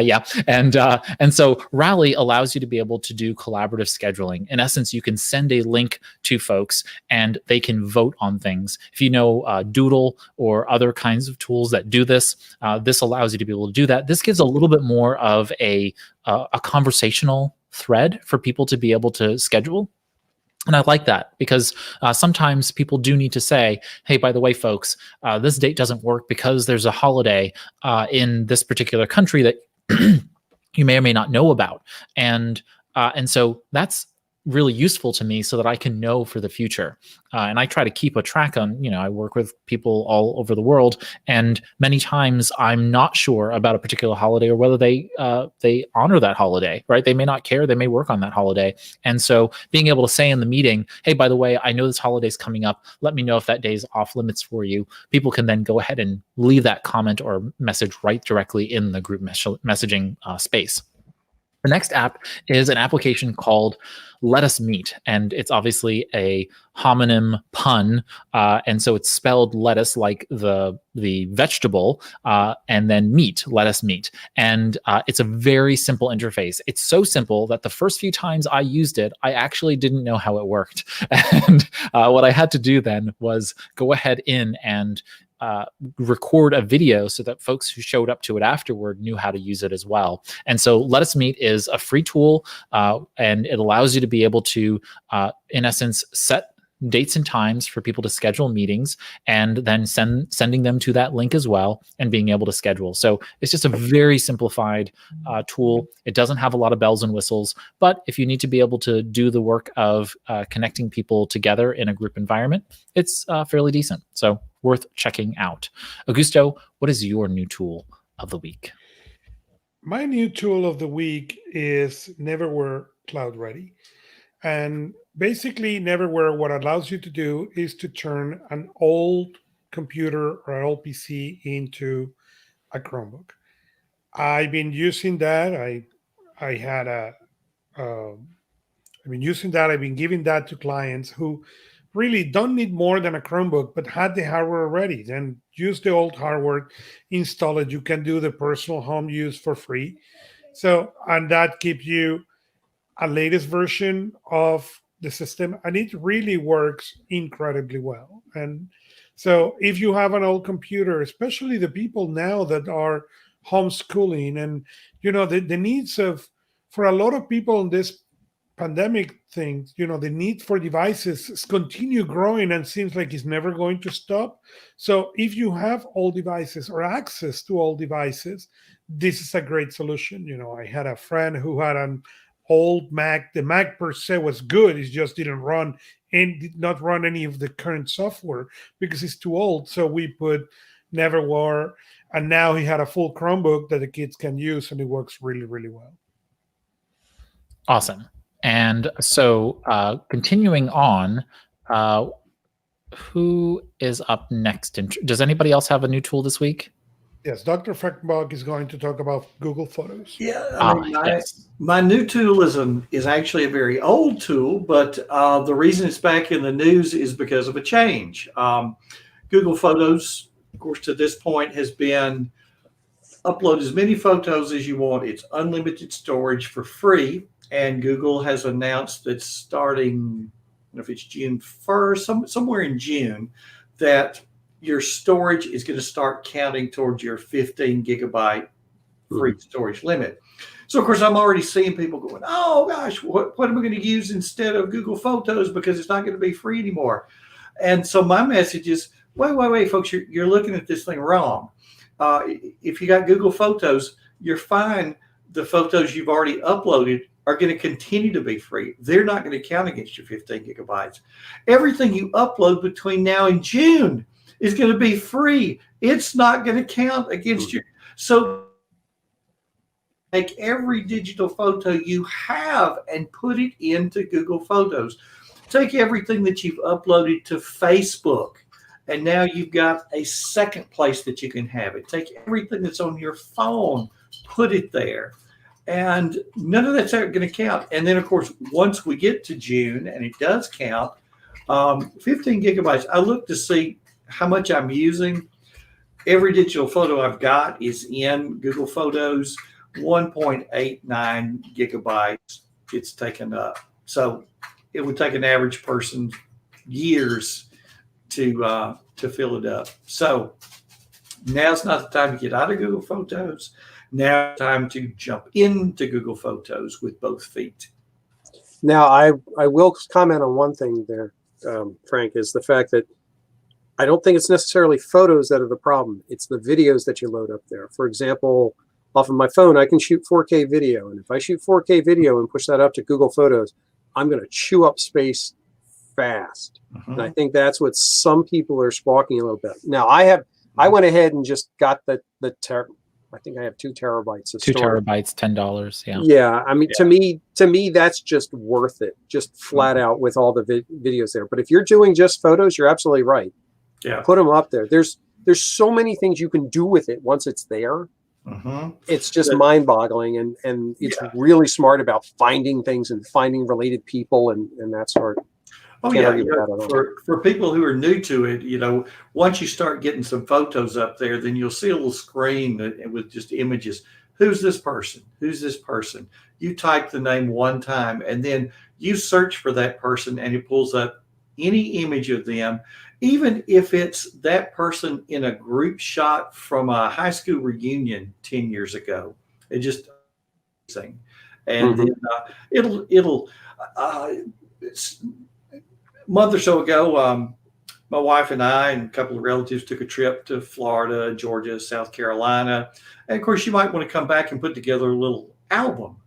yeah. And so Rally allows you to be able to do collaborative scheduling. In essence, you can send a link to folks and they can vote on things. If you know Doodle or other kinds of tools that do this, this allows you to be able to do that. This gives a little bit more of a conversational thread for people to be able to schedule. And I like that because sometimes people do need to say, hey, by the way, folks, this date doesn't work because there's a holiday in this particular country that you may or may not know about. And so that's really useful to me so that I can know for the future. And I try to keep a track on, I work with people all over the world, and many times I'm not sure about a particular holiday or whether they honor that holiday, right? They may not care. They may work on that holiday. And so being able to say in the meeting, hey, by the way, I know this holiday's coming up. Let me know if that day's off limits for you. People can then go ahead and leave that comment or message right directly in the group messaging space. The next app is an application called Let Us Meet, and it's obviously a homonym pun, and so it's spelled lettuce like the vegetable, and then meet, Let Us Meet. And it's a very simple interface. It's so simple that the first few times I used it, I actually didn't know how it worked. And what I had to do then was go ahead in and record a video so that folks who showed up to it afterward knew how to use it as well. And so Let Us Meet is a free tool, and it allows you to be able to, in essence, set dates and times for people to schedule meetings, and then sending them to that link as well, and being able to schedule. So it's just a very simplified tool. It doesn't have a lot of bells and whistles, but if you need to be able to do the work of connecting people together in a group environment, it's fairly decent. So worth checking out. Augusto, what is your new tool of the week? My new tool of the week is Neverware Cloud Ready. And basically, Neverware, what allows you to do is to turn an old computer or an old PC into a Chromebook. I've been using that. I've been using that. I've been giving that to clients who really don't need more than a Chromebook, but had the hardware already. Then use the old hardware, install it. You can do the personal home use for free. So, and that gives you a latest version of the system, and it really works incredibly well. And so if you have an old computer, especially the people now that are homeschooling, and the needs of, for a lot of people in this pandemic thing, the need for devices continue growing and seems like it's never going to stop. So if you have old devices or access to old devices, this is a great solution. I had a friend who had an old Mac. The Mac per se was good. It just did not run any of the current software because it's too old. So we put Neverware, and now he had a full Chromebook that the kids can use, and it works really, really well. Awesome. And so continuing on, who is up next? Does anybody else have a new tool this week? Yes, Dr. Freckbach is going to talk about Google Photos. Yeah, yes. My new tool is actually a very old tool, but the reason it's back in the news is because of a change. Google Photos of course, to this point has been upload as many photos as you want. It's unlimited storage for free. And Google has announced that starting, I don't know if it's June 1st, somewhere in June, that your storage is going to start counting towards your 15 gigabyte free storage limit. So, of course, I'm already seeing people going, oh, gosh, what am I going to use instead of Google Photos because it's not going to be free anymore? And so my message is, wait, folks, you're looking at this thing wrong. If you got Google Photos, you're fine. The photos you've already uploaded are going to continue to be free. They're not going to count against your 15 gigabytes. Everything you upload between now and June is going to be free. It's not going to count against you. So take every digital photo you have and put it into Google Photos. Take everything that you've uploaded to Facebook, and now you've got a second place that you can have it. Take everything that's on your phone, put it there. And none of that's ever going to count. And then, of course, once we get to June and it does count, 15 gigabytes, I look to see how much I'm using. Every digital photo I've got is in Google Photos, 1.89 gigabytes it's taken up. So it would take an average person years to fill it up. So now's not the time to get out of Google Photos. Now it's time to jump into Google Photos with both feet. Now, I will comment on one thing there, Frank, is the fact that I don't think it's necessarily photos that are the problem. It's the videos that you load up there. For example, off of my phone, I can shoot 4K video. And if I shoot 4K video and push that up to Google Photos, I'm going to chew up space fast. And I think that's what some people are squawking a little bit. Now, I went ahead and just got I think I have 2 terabytes of storage. 2 terabytes, $10. Yeah. Yeah. I mean, to me, that's just worth it. Just flat out with all the videos there. But if you're doing just photos, you're absolutely right. Yeah. Put them up there. There's so many things you can do with it once it's there. It's just mind-boggling, and it's really smart about finding things and finding related people and that sort. Oh yeah, for people who are new to it, once you start getting some photos up there, then you'll see a little screen with just images. Who's this person? Who's this person? You type the name one time, and then you search for that person, and it pulls up any image of them, even if it's that person in a group shot from a high school reunion 10 years ago. It just amazing. And then it'll a month or so ago, my wife and I and a couple of relatives took a trip to Florida, Georgia, South Carolina. And of course, you might want to come back and put together a little album.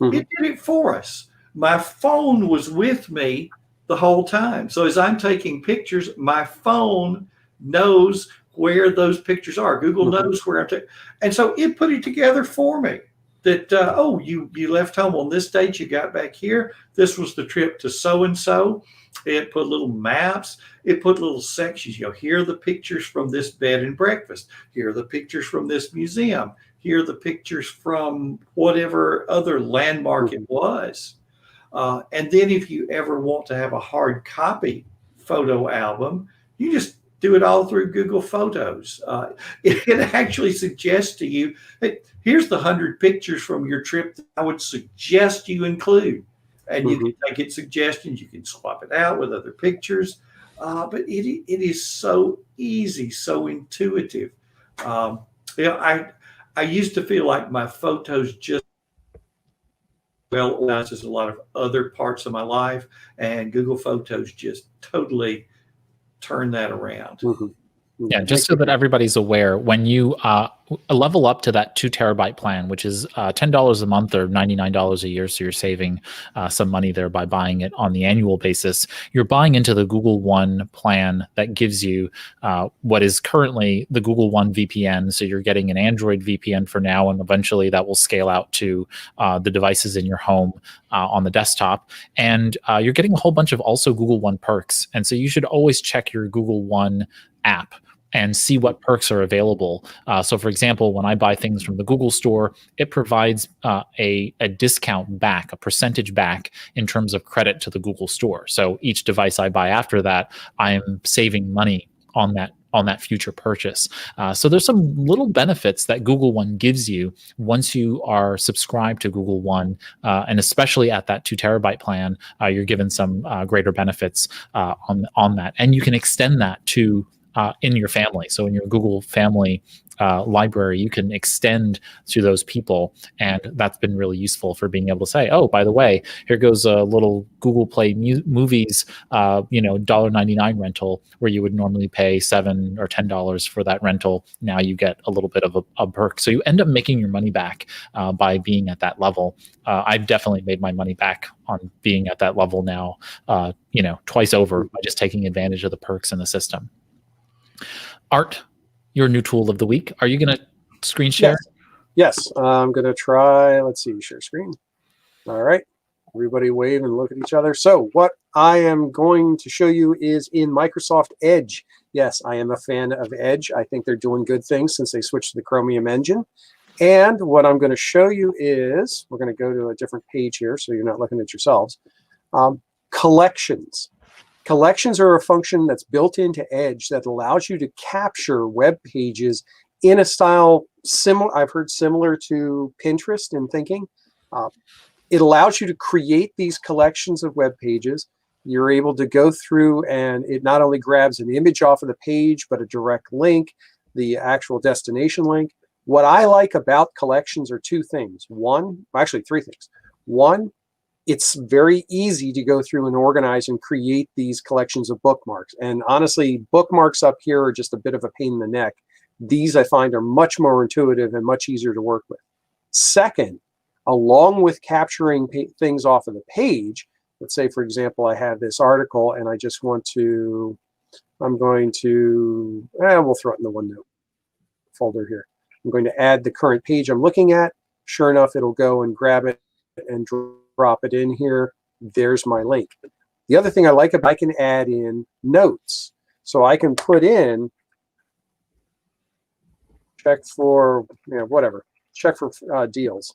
It did it for us. My phone was with me the whole time. So as I'm taking pictures, my phone knows where those pictures are. Google knows where I'm taking. And so it put it together for me that, you left home on this date, you got back here. This was the trip to so-and-so. It put little maps. It put little sections. Here are the pictures from this bed and breakfast. Here are the pictures from this museum. Here are the pictures from whatever other landmark it was. And then if you ever want to have a hard copy photo album, you just do it all through Google Photos. It actually suggests to you, hey, here's the 100 pictures from your trip that I would suggest you include. And you can take its suggestions, you can swap it out with other pictures. But it is so easy, so intuitive. I used to feel like my photos just well organized as a lot of other parts of my life, and Google Photos just totally turned that around. Yeah, just so that everybody's aware, when you level up to that 2 terabyte plan, which is $10 a month or $99 a year, so you're saving some money there by buying it on the annual basis, you're buying into the Google One plan that gives you what is currently the Google One VPN. So you're getting an Android VPN for now, and eventually that will scale out to the devices in your home on the desktop. And you're getting a whole bunch of also Google One perks. And so you should always check your Google One app and see what perks are available. So for example, when I buy things from the Google store, it provides a discount back, a percentage back in terms of credit to the Google store. So each device I buy after that, I'm saving money on that that future purchase. So there's some little benefits that Google One gives you once you are subscribed to Google One, and especially at that 2 terabyte plan, you're given some greater benefits on that, and you can extend that to in your family. So in your Google family library, you can extend to those people, and that's been really useful for being able to say, oh, by the way, here goes a little Google Play movies, $1.99 rental, where you would normally pay $7 or $10 for that rental. Now you get a little bit of a perk, so you end up making your money back by being at that level. I've definitely made my money back on being at that level now, twice over by just taking advantage of the perks in the system. Art, your new tool of the week. Are you going to screen share? Yes. I'm going to try, let's see, share screen. All right. Everybody wave and look at each other. So what I am going to show you is in Microsoft Edge. Yes, I am a fan of Edge. I think they're doing good things since they switched to the Chromium engine. And what I'm going to show you is, we're going to go to a different page here so you're not looking at yourselves. Collections. Collections are a function that's built into Edge that allows you to capture web pages in a style similar, I've heard similar to Pinterest in thinking. It allows you to create these collections of web pages. You're able to go through, and it not only grabs an image off of the page, but a direct link, the actual destination link. What I like about collections are two things. One, actually three things. One, it's very easy to go through and organize and create these collections of bookmarks. And honestly, bookmarks up here are just a bit of a pain in the neck. These I find are much more intuitive and much easier to work with. Second, along with capturing things off of the page, let's say, for example, I have this article and I just want to, we'll throw it in the OneNote folder here. I'm going to add the current page I'm looking at. Sure enough, it'll go and grab it and drop it in here. There's my link. The other thing I like about it, I can add in notes. So I can put in, check for, check for deals.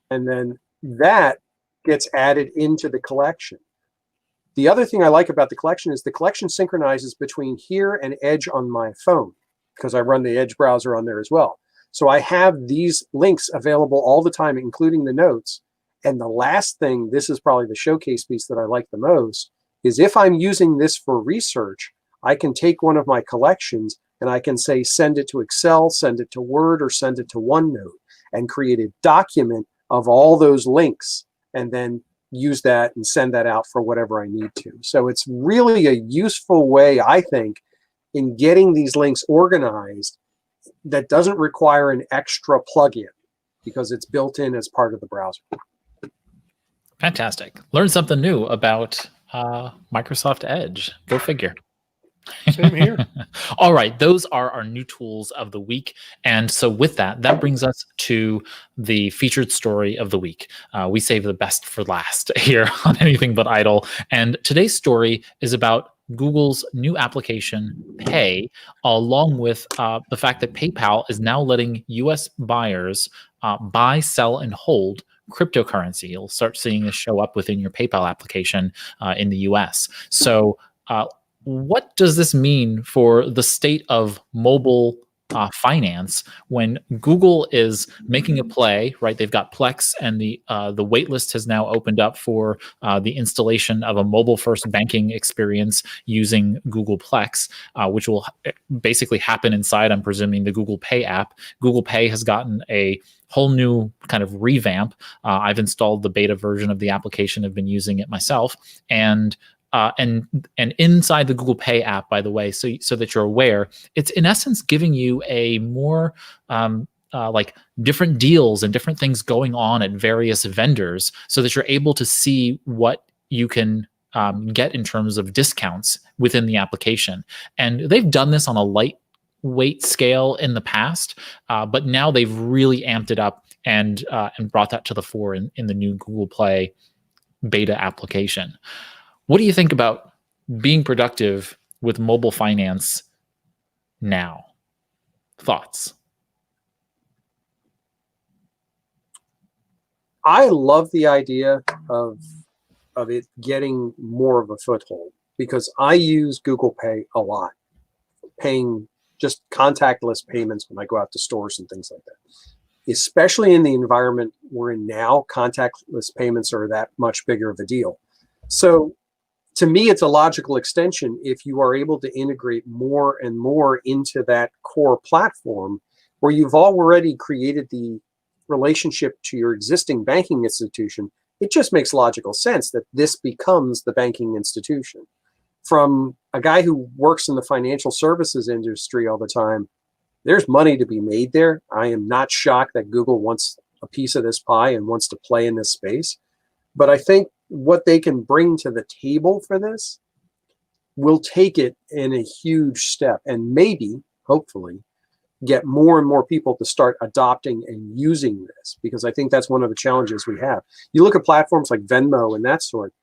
And then that gets added into the collection. The other thing I like about the collection is the collection synchronizes between here and Edge on my phone, because I run the Edge browser on there as well. So I have these links available all the time, including the notes. And the last thing, this is probably the showcase piece that I like the most, is if I'm using this for research, I can take one of my collections and I can say, send it to Excel, send it to Word, or send it to OneNote, and create a document of all those links, and then use that and send that out for whatever I need to. So it's really a useful way, I think, in getting these links organized that doesn't require an extra plugin because it's built in as part of the browser. Fantastic. Learn something new about Microsoft Edge. Go figure. Same here. All right, those are our new tools of the week. And so with that brings us to the featured story of the week. We save the best for last here on Anything But Idle. And today's story is about Google's new application, Pay, along with the fact that PayPal is now letting US buyers buy, sell, and hold cryptocurrency. You'll start seeing this show up within your PayPal application in the US. So what does this mean for the state of mobile finance when Google is making a play, right? They've got Plex, and the wait list has now opened up for the installation of a mobile-first banking experience using Google Plex, which will basically happen inside, I'm presuming, the Google Pay app. Google Pay has gotten a whole new kind of revamp. I've installed the beta version of the application. I've been using it myself, and inside the Google Pay app, by the way, so that you're aware, it's in essence giving you a more like different deals and different things going on at various vendors, so that you're able to see what you can get in terms of discounts within the application. And they've done this on a lightweight scale in the past, but now they've really amped it up and brought that to the fore in the new Google Play beta application. What do you think about being productive with mobile finance now? Thoughts? I love the idea of it getting more of a foothold. because I use Google Pay a lot, paying just contactless payments when I go out to stores and things like that. Especially in the environment we're in now, contactless payments are that much bigger of a deal. So to me, it's a logical extension if you are able to integrate more and more into that core platform where you've already created the relationship to your existing banking institution. It just makes logical sense that this becomes the banking institution. From a guy who works in the financial services industry all the time, there's money to be made there. I am not shocked that Google wants a piece of this pie and wants to play in this space. But I think what they can bring to the table for this will take it in a huge step and maybe, hopefully, get more and more people to start adopting and using this, because I think that's one of the challenges we have. You look at platforms like Venmo and that sort,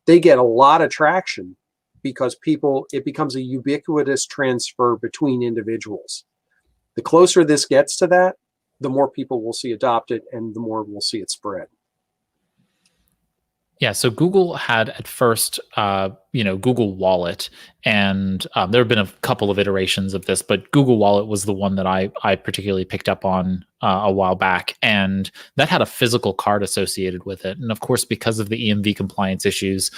they get a lot of traction because it becomes a ubiquitous transfer between individuals. The closer this gets to that, the more people will see adopt it and the more we'll see it spread. Yeah, so Google had at first, Google Wallet, and there have been a couple of iterations of this, but Google Wallet was the one that I particularly picked up on a while back, and that had a physical card associated with it. And of course, because of the EMV compliance issues,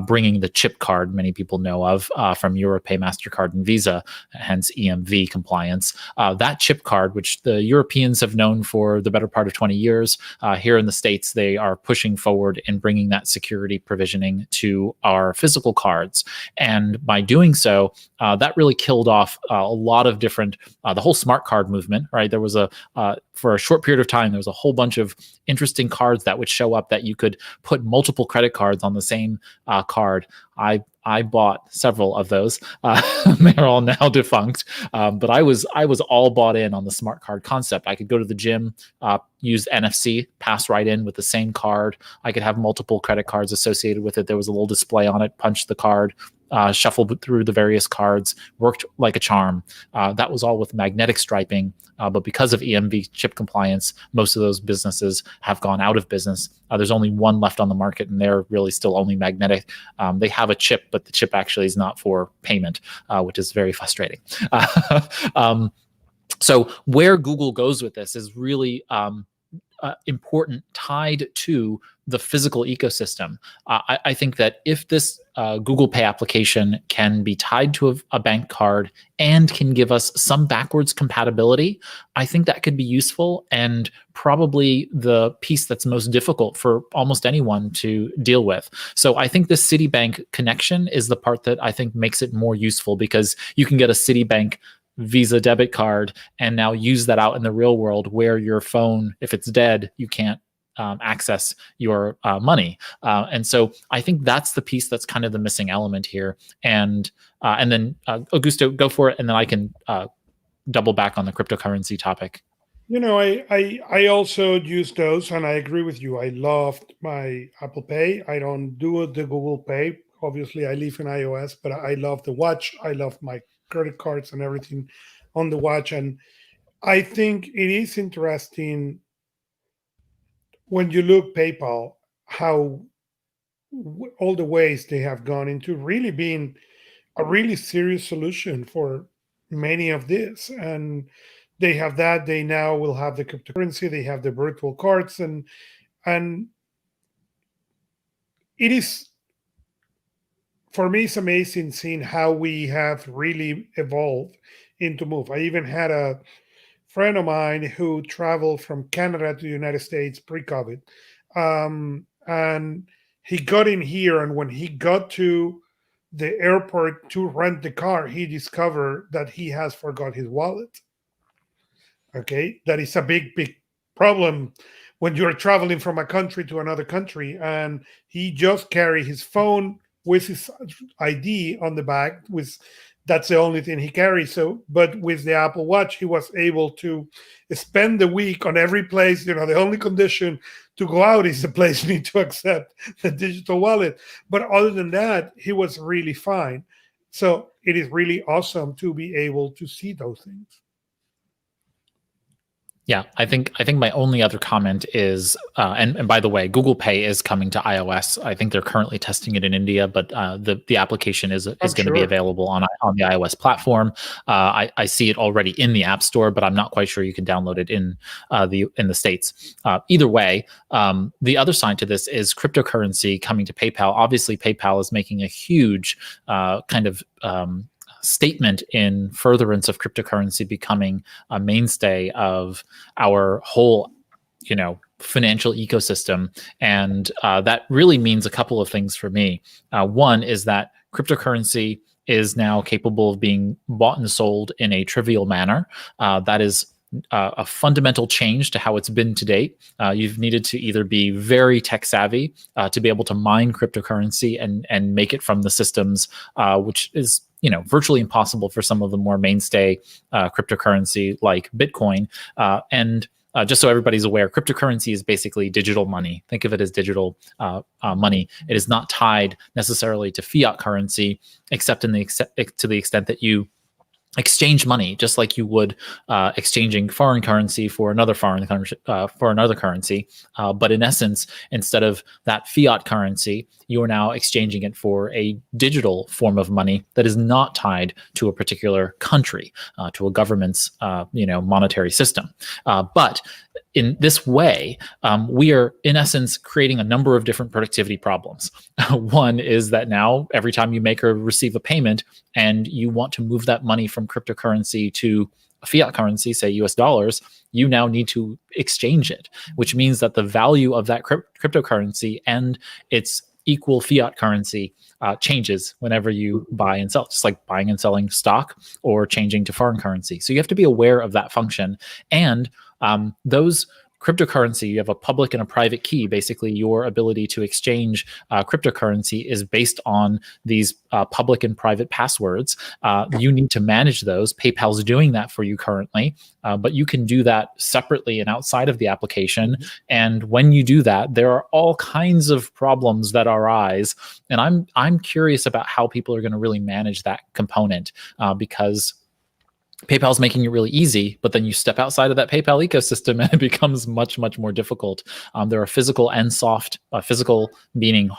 bringing the chip card many people know of from Europay, MasterCard, and Visa, hence EMV compliance, that chip card, which the Europeans have known for the better part of 20 years, here in the States, they are pushing forward in bringing that security provisioning to our physical cards. And by doing so, that really killed off a lot of different, the whole smart card movement, right? There was for a short period of time, there was a whole bunch of interesting cards that would show up that you could put multiple credit cards on the same card. I bought several of those. They're all now defunct. But I was all bought in on the smart card concept. I could go to the gym, use NFC, pass right in with the same card. I could have multiple credit cards associated with it. There was a little display on it, punch the card, shuffle through the various cards, worked like a charm. That was all with magnetic striping. But because of EMV chip compliance, most of those businesses have gone out of business. There's only one left on the market, and they're really still only magnetic. They have a chip, but the chip actually is not for payment, which is very frustrating. So where Google goes with this is really important, tied to the physical ecosystem. I think that if this Google Pay application can be tied to a bank card and can give us some backwards compatibility, I think that could be useful and probably the piece that's most difficult for almost anyone to deal with. So I think the Citibank connection is the part that I think makes it more useful, because you can get a Citibank Visa debit card and now use that out in the real world where your phone, if it's dead, you can't access your money. And so I think that's the piece that's kind of the missing element here. And then Augusto, go for it, and then I can double back on the cryptocurrency topic. I also use those, and I agree with you. I loved my Apple Pay. I don't do the Google Pay. Obviously, I live in iOS, but I love the watch. I love my credit cards and everything on the watch. And I think it is interesting when you look PayPal, how all the ways they have gone into really being a really serious solution for many of this. And they have that. They now will have the cryptocurrency. They have the virtual cards, and it is, for me, it's amazing seeing how we have really evolved into move. I even had a friend of mine who traveled from Canada to the United States pre-COVID, and he got in here, and when he got to the airport to rent the car, he discovered that he has forgot his wallet. Okay, that is a big problem when you're traveling from a country to another country, and he just carried his phone with his ID on the back. That's the only thing he carries. So, but with the Apple Watch, he was able to spend the week on every place. The only condition to go out is the place you need to accept the digital wallet. But other than that, he was really fine. So it is really awesome to be able to see those things. Yeah, I think my only other comment is, and by the way, Google Pay is coming to iOS. I think they're currently testing it in India, but the application is going to be sure. available on the iOS platform. I see it already in the App Store, but I'm not quite sure you can download it in the States. Either way, the other side to this is cryptocurrency coming to PayPal. Obviously, PayPal is making a huge kind of statement in furtherance of cryptocurrency becoming a mainstay of our whole, financial ecosystem. And that really means a couple of things for me. One is that cryptocurrency is now capable of being bought and sold in a trivial manner. That is a fundamental change to how it's been to date. You've needed to either be very tech savvy to be able to mine cryptocurrency and make it from the systems, which is virtually impossible for some of the more mainstay cryptocurrency like Bitcoin. And just so everybody's aware, cryptocurrency is basically digital money. Think of it as digital money. It is not tied necessarily to fiat currency, except to the extent that you exchange money, just like you would exchanging foreign currency for another currency. But in essence, instead of that fiat currency, you are now exchanging it for a digital form of money that is not tied to a particular country, to a government's monetary system. But in this way, we are in essence creating a number of different productivity problems. One is that now every time you make or receive a payment and you want to move that money from cryptocurrency to a fiat currency, say US dollars, you now need to exchange it, which means that the value of that cryptocurrency and its equal fiat currency changes whenever you buy and sell, just like buying and selling stock or changing to foreign currency. So you have to be aware of that function. And those cryptocurrency, you have a public and a private key. Basically, your ability to exchange cryptocurrency is based on these public and private passwords. You need to manage those. PayPal's doing that for you currently, but you can do that separately and outside of the application. And when you do that, there are all kinds of problems that arise. And I'm curious about how people are going to really manage that component because PayPal's making it really easy, but then you step outside of that PayPal ecosystem and it becomes much, much more difficult. There are physical and soft, physical meaning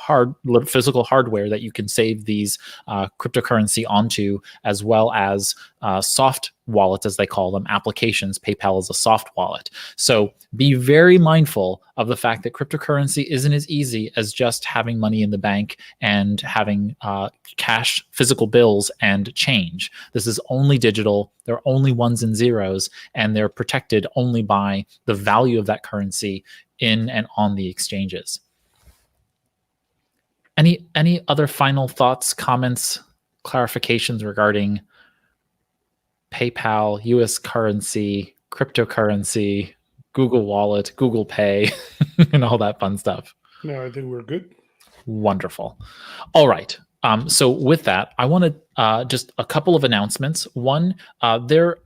physical hardware that you can save these cryptocurrency onto, as well as soft wallets, as they call them, applications. PayPal is a soft wallet. So be very mindful of the fact that cryptocurrency isn't as easy as just having money in the bank and having cash, physical bills, and change. This is only digital. They're only ones and zeros, and they're protected only by the value of that currency in and on the exchanges. Any other final thoughts, comments, clarifications regarding PayPal, US currency, cryptocurrency, Google Wallet, Google Pay, and all that fun stuff? No, I think we're good. Wonderful. All right. So with that, I want to just a couple of announcements. One, I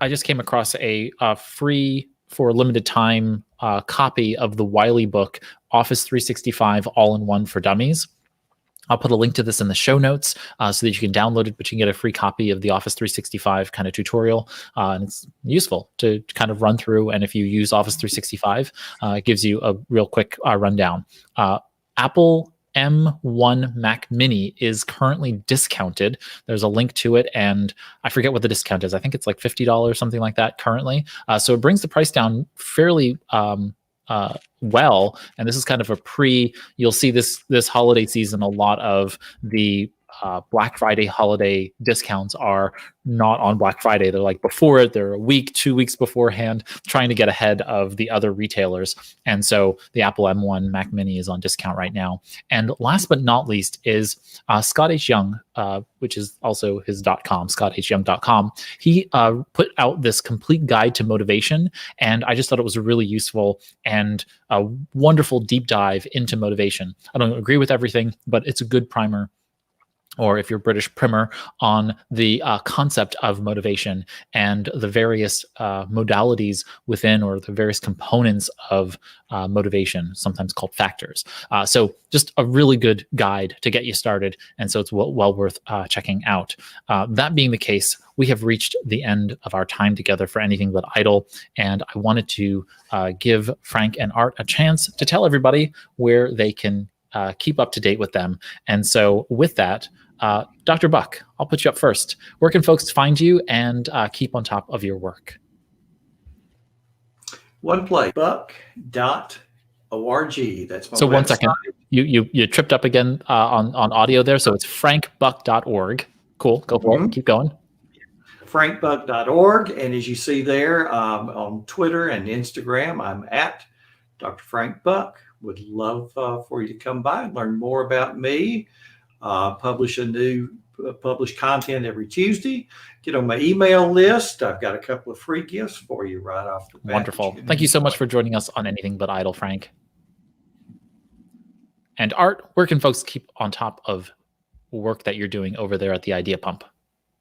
just came across a free for a limited time copy of the Wiley book, Office 365 All-in-One for Dummies. I'll put a link to this in the show notes so that you can download it, but you can get a free copy of the Office 365 kind of tutorial. And it's useful to kind of run through. And if you use Office 365, it gives you a real quick rundown. Apple M1 Mac Mini is currently discounted. There's a link to it, and I forget what the discount is. I think it's like $50, something like that currently. So it brings the price down fairly well, and this is kind of you'll see this holiday season, a lot of the Black Friday holiday discounts are not on Black Friday. They're like before it. They're a week, 2 weeks beforehand, trying to get ahead of the other retailers. And so the Apple M1 Mac Mini is on discount right now. And last but not least is Scott H. Young, which is also his .com, scottHyoung.com. He put out this complete guide to motivation, and I just thought it was a really useful and a wonderful deep dive into motivation. I don't agree with everything, but it's a good primer or if you're British, primer on the concept of motivation and the various modalities within, or the various components of motivation, sometimes called factors. So just a really good guide to get you started. And so it's well worth checking out. That being the case, we have reached the end of our time together for Anything But Idle. And I wanted to give Frank and Art a chance to tell everybody where they can keep up to date with them. And so with that, Dr. Buck, I'll put you up first. Where can folks find you and keep on top of your work? One place, buck.org. That's my So website. 1 second, you tripped up again on audio there. So it's frankbuck.org. Cool, go for it. Keep going. frankbuck.org. And as you see there on Twitter and Instagram, I'm at Dr. Frank Buck. Would love for you to come by and learn more about me. Publish content every Tuesday. Get on my email list. I've got a couple of free gifts for you right off the bat. Wonderful. Thank you so much for joining us on Anything But Idle, Frank. And Art, where can folks keep on top of work that you're doing over there at the Idea Pump?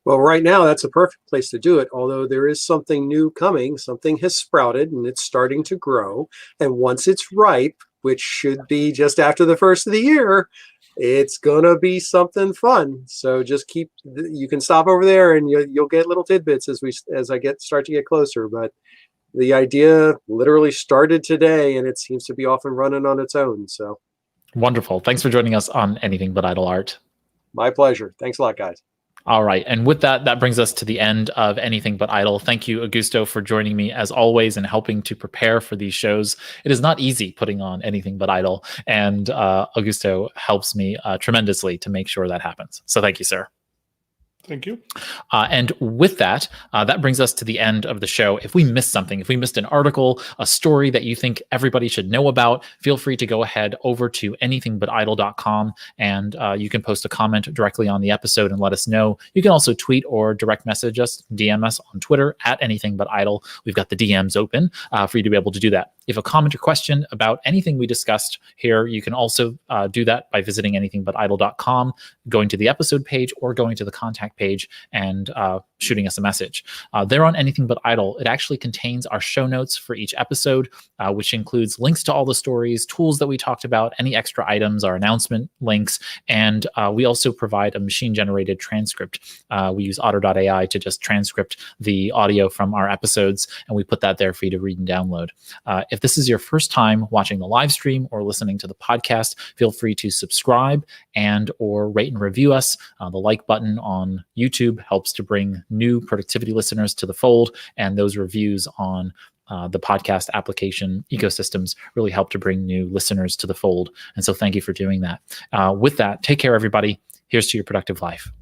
Well, right now, that's a perfect place to do it, although there is something new coming. Something has sprouted, and it's starting to grow. And once it's ripe, which should be just after the first of the year, it's going to be something fun. So just you can stop over there and you'll get little tidbits as I start to get closer. But the idea literally started today, and it seems to be off and running on its own. So wonderful. Thanks for joining us on Anything But Idle, Art. My pleasure. Thanks a lot, guys. All right. And with that, that brings us to the end of Anything But Idle. Thank you, Augusto, for joining me as always and helping to prepare for these shows. It is not easy putting on Anything But Idle, and Augusto helps me tremendously to make sure that happens. So thank you, sir. Thank you. And with that, that brings us to the end of the show. If we missed something, if we missed an article, a story that you think everybody should know about, feel free to go ahead over to anythingbutidle.com, and you can post a comment directly on the episode and let us know. You can also tweet or direct message us, DM us on Twitter at anythingbutidle. We've got the DMs open for you to be able to do that. If a comment or question about anything we discussed here, you can also do that by visiting anythingbutidle.com, going to the episode page, or going to the contact page and shooting us a message. There on Anything But Idle, it actually contains our show notes for each episode, which includes links to all the stories, tools that we talked about, any extra items, our announcement links, and we also provide a machine-generated transcript. We use otter.ai to just transcript the audio from our episodes, and we put that there for you to read and download. If this is your first time watching the live stream or listening to the podcast, feel free to subscribe and or rate and review us. The like button on YouTube helps to bring new productivity listeners to the fold, and those reviews on the podcast application ecosystems really help to bring new listeners to the fold. And so thank you for doing that. With that, take care, everybody. Here's to your productive life.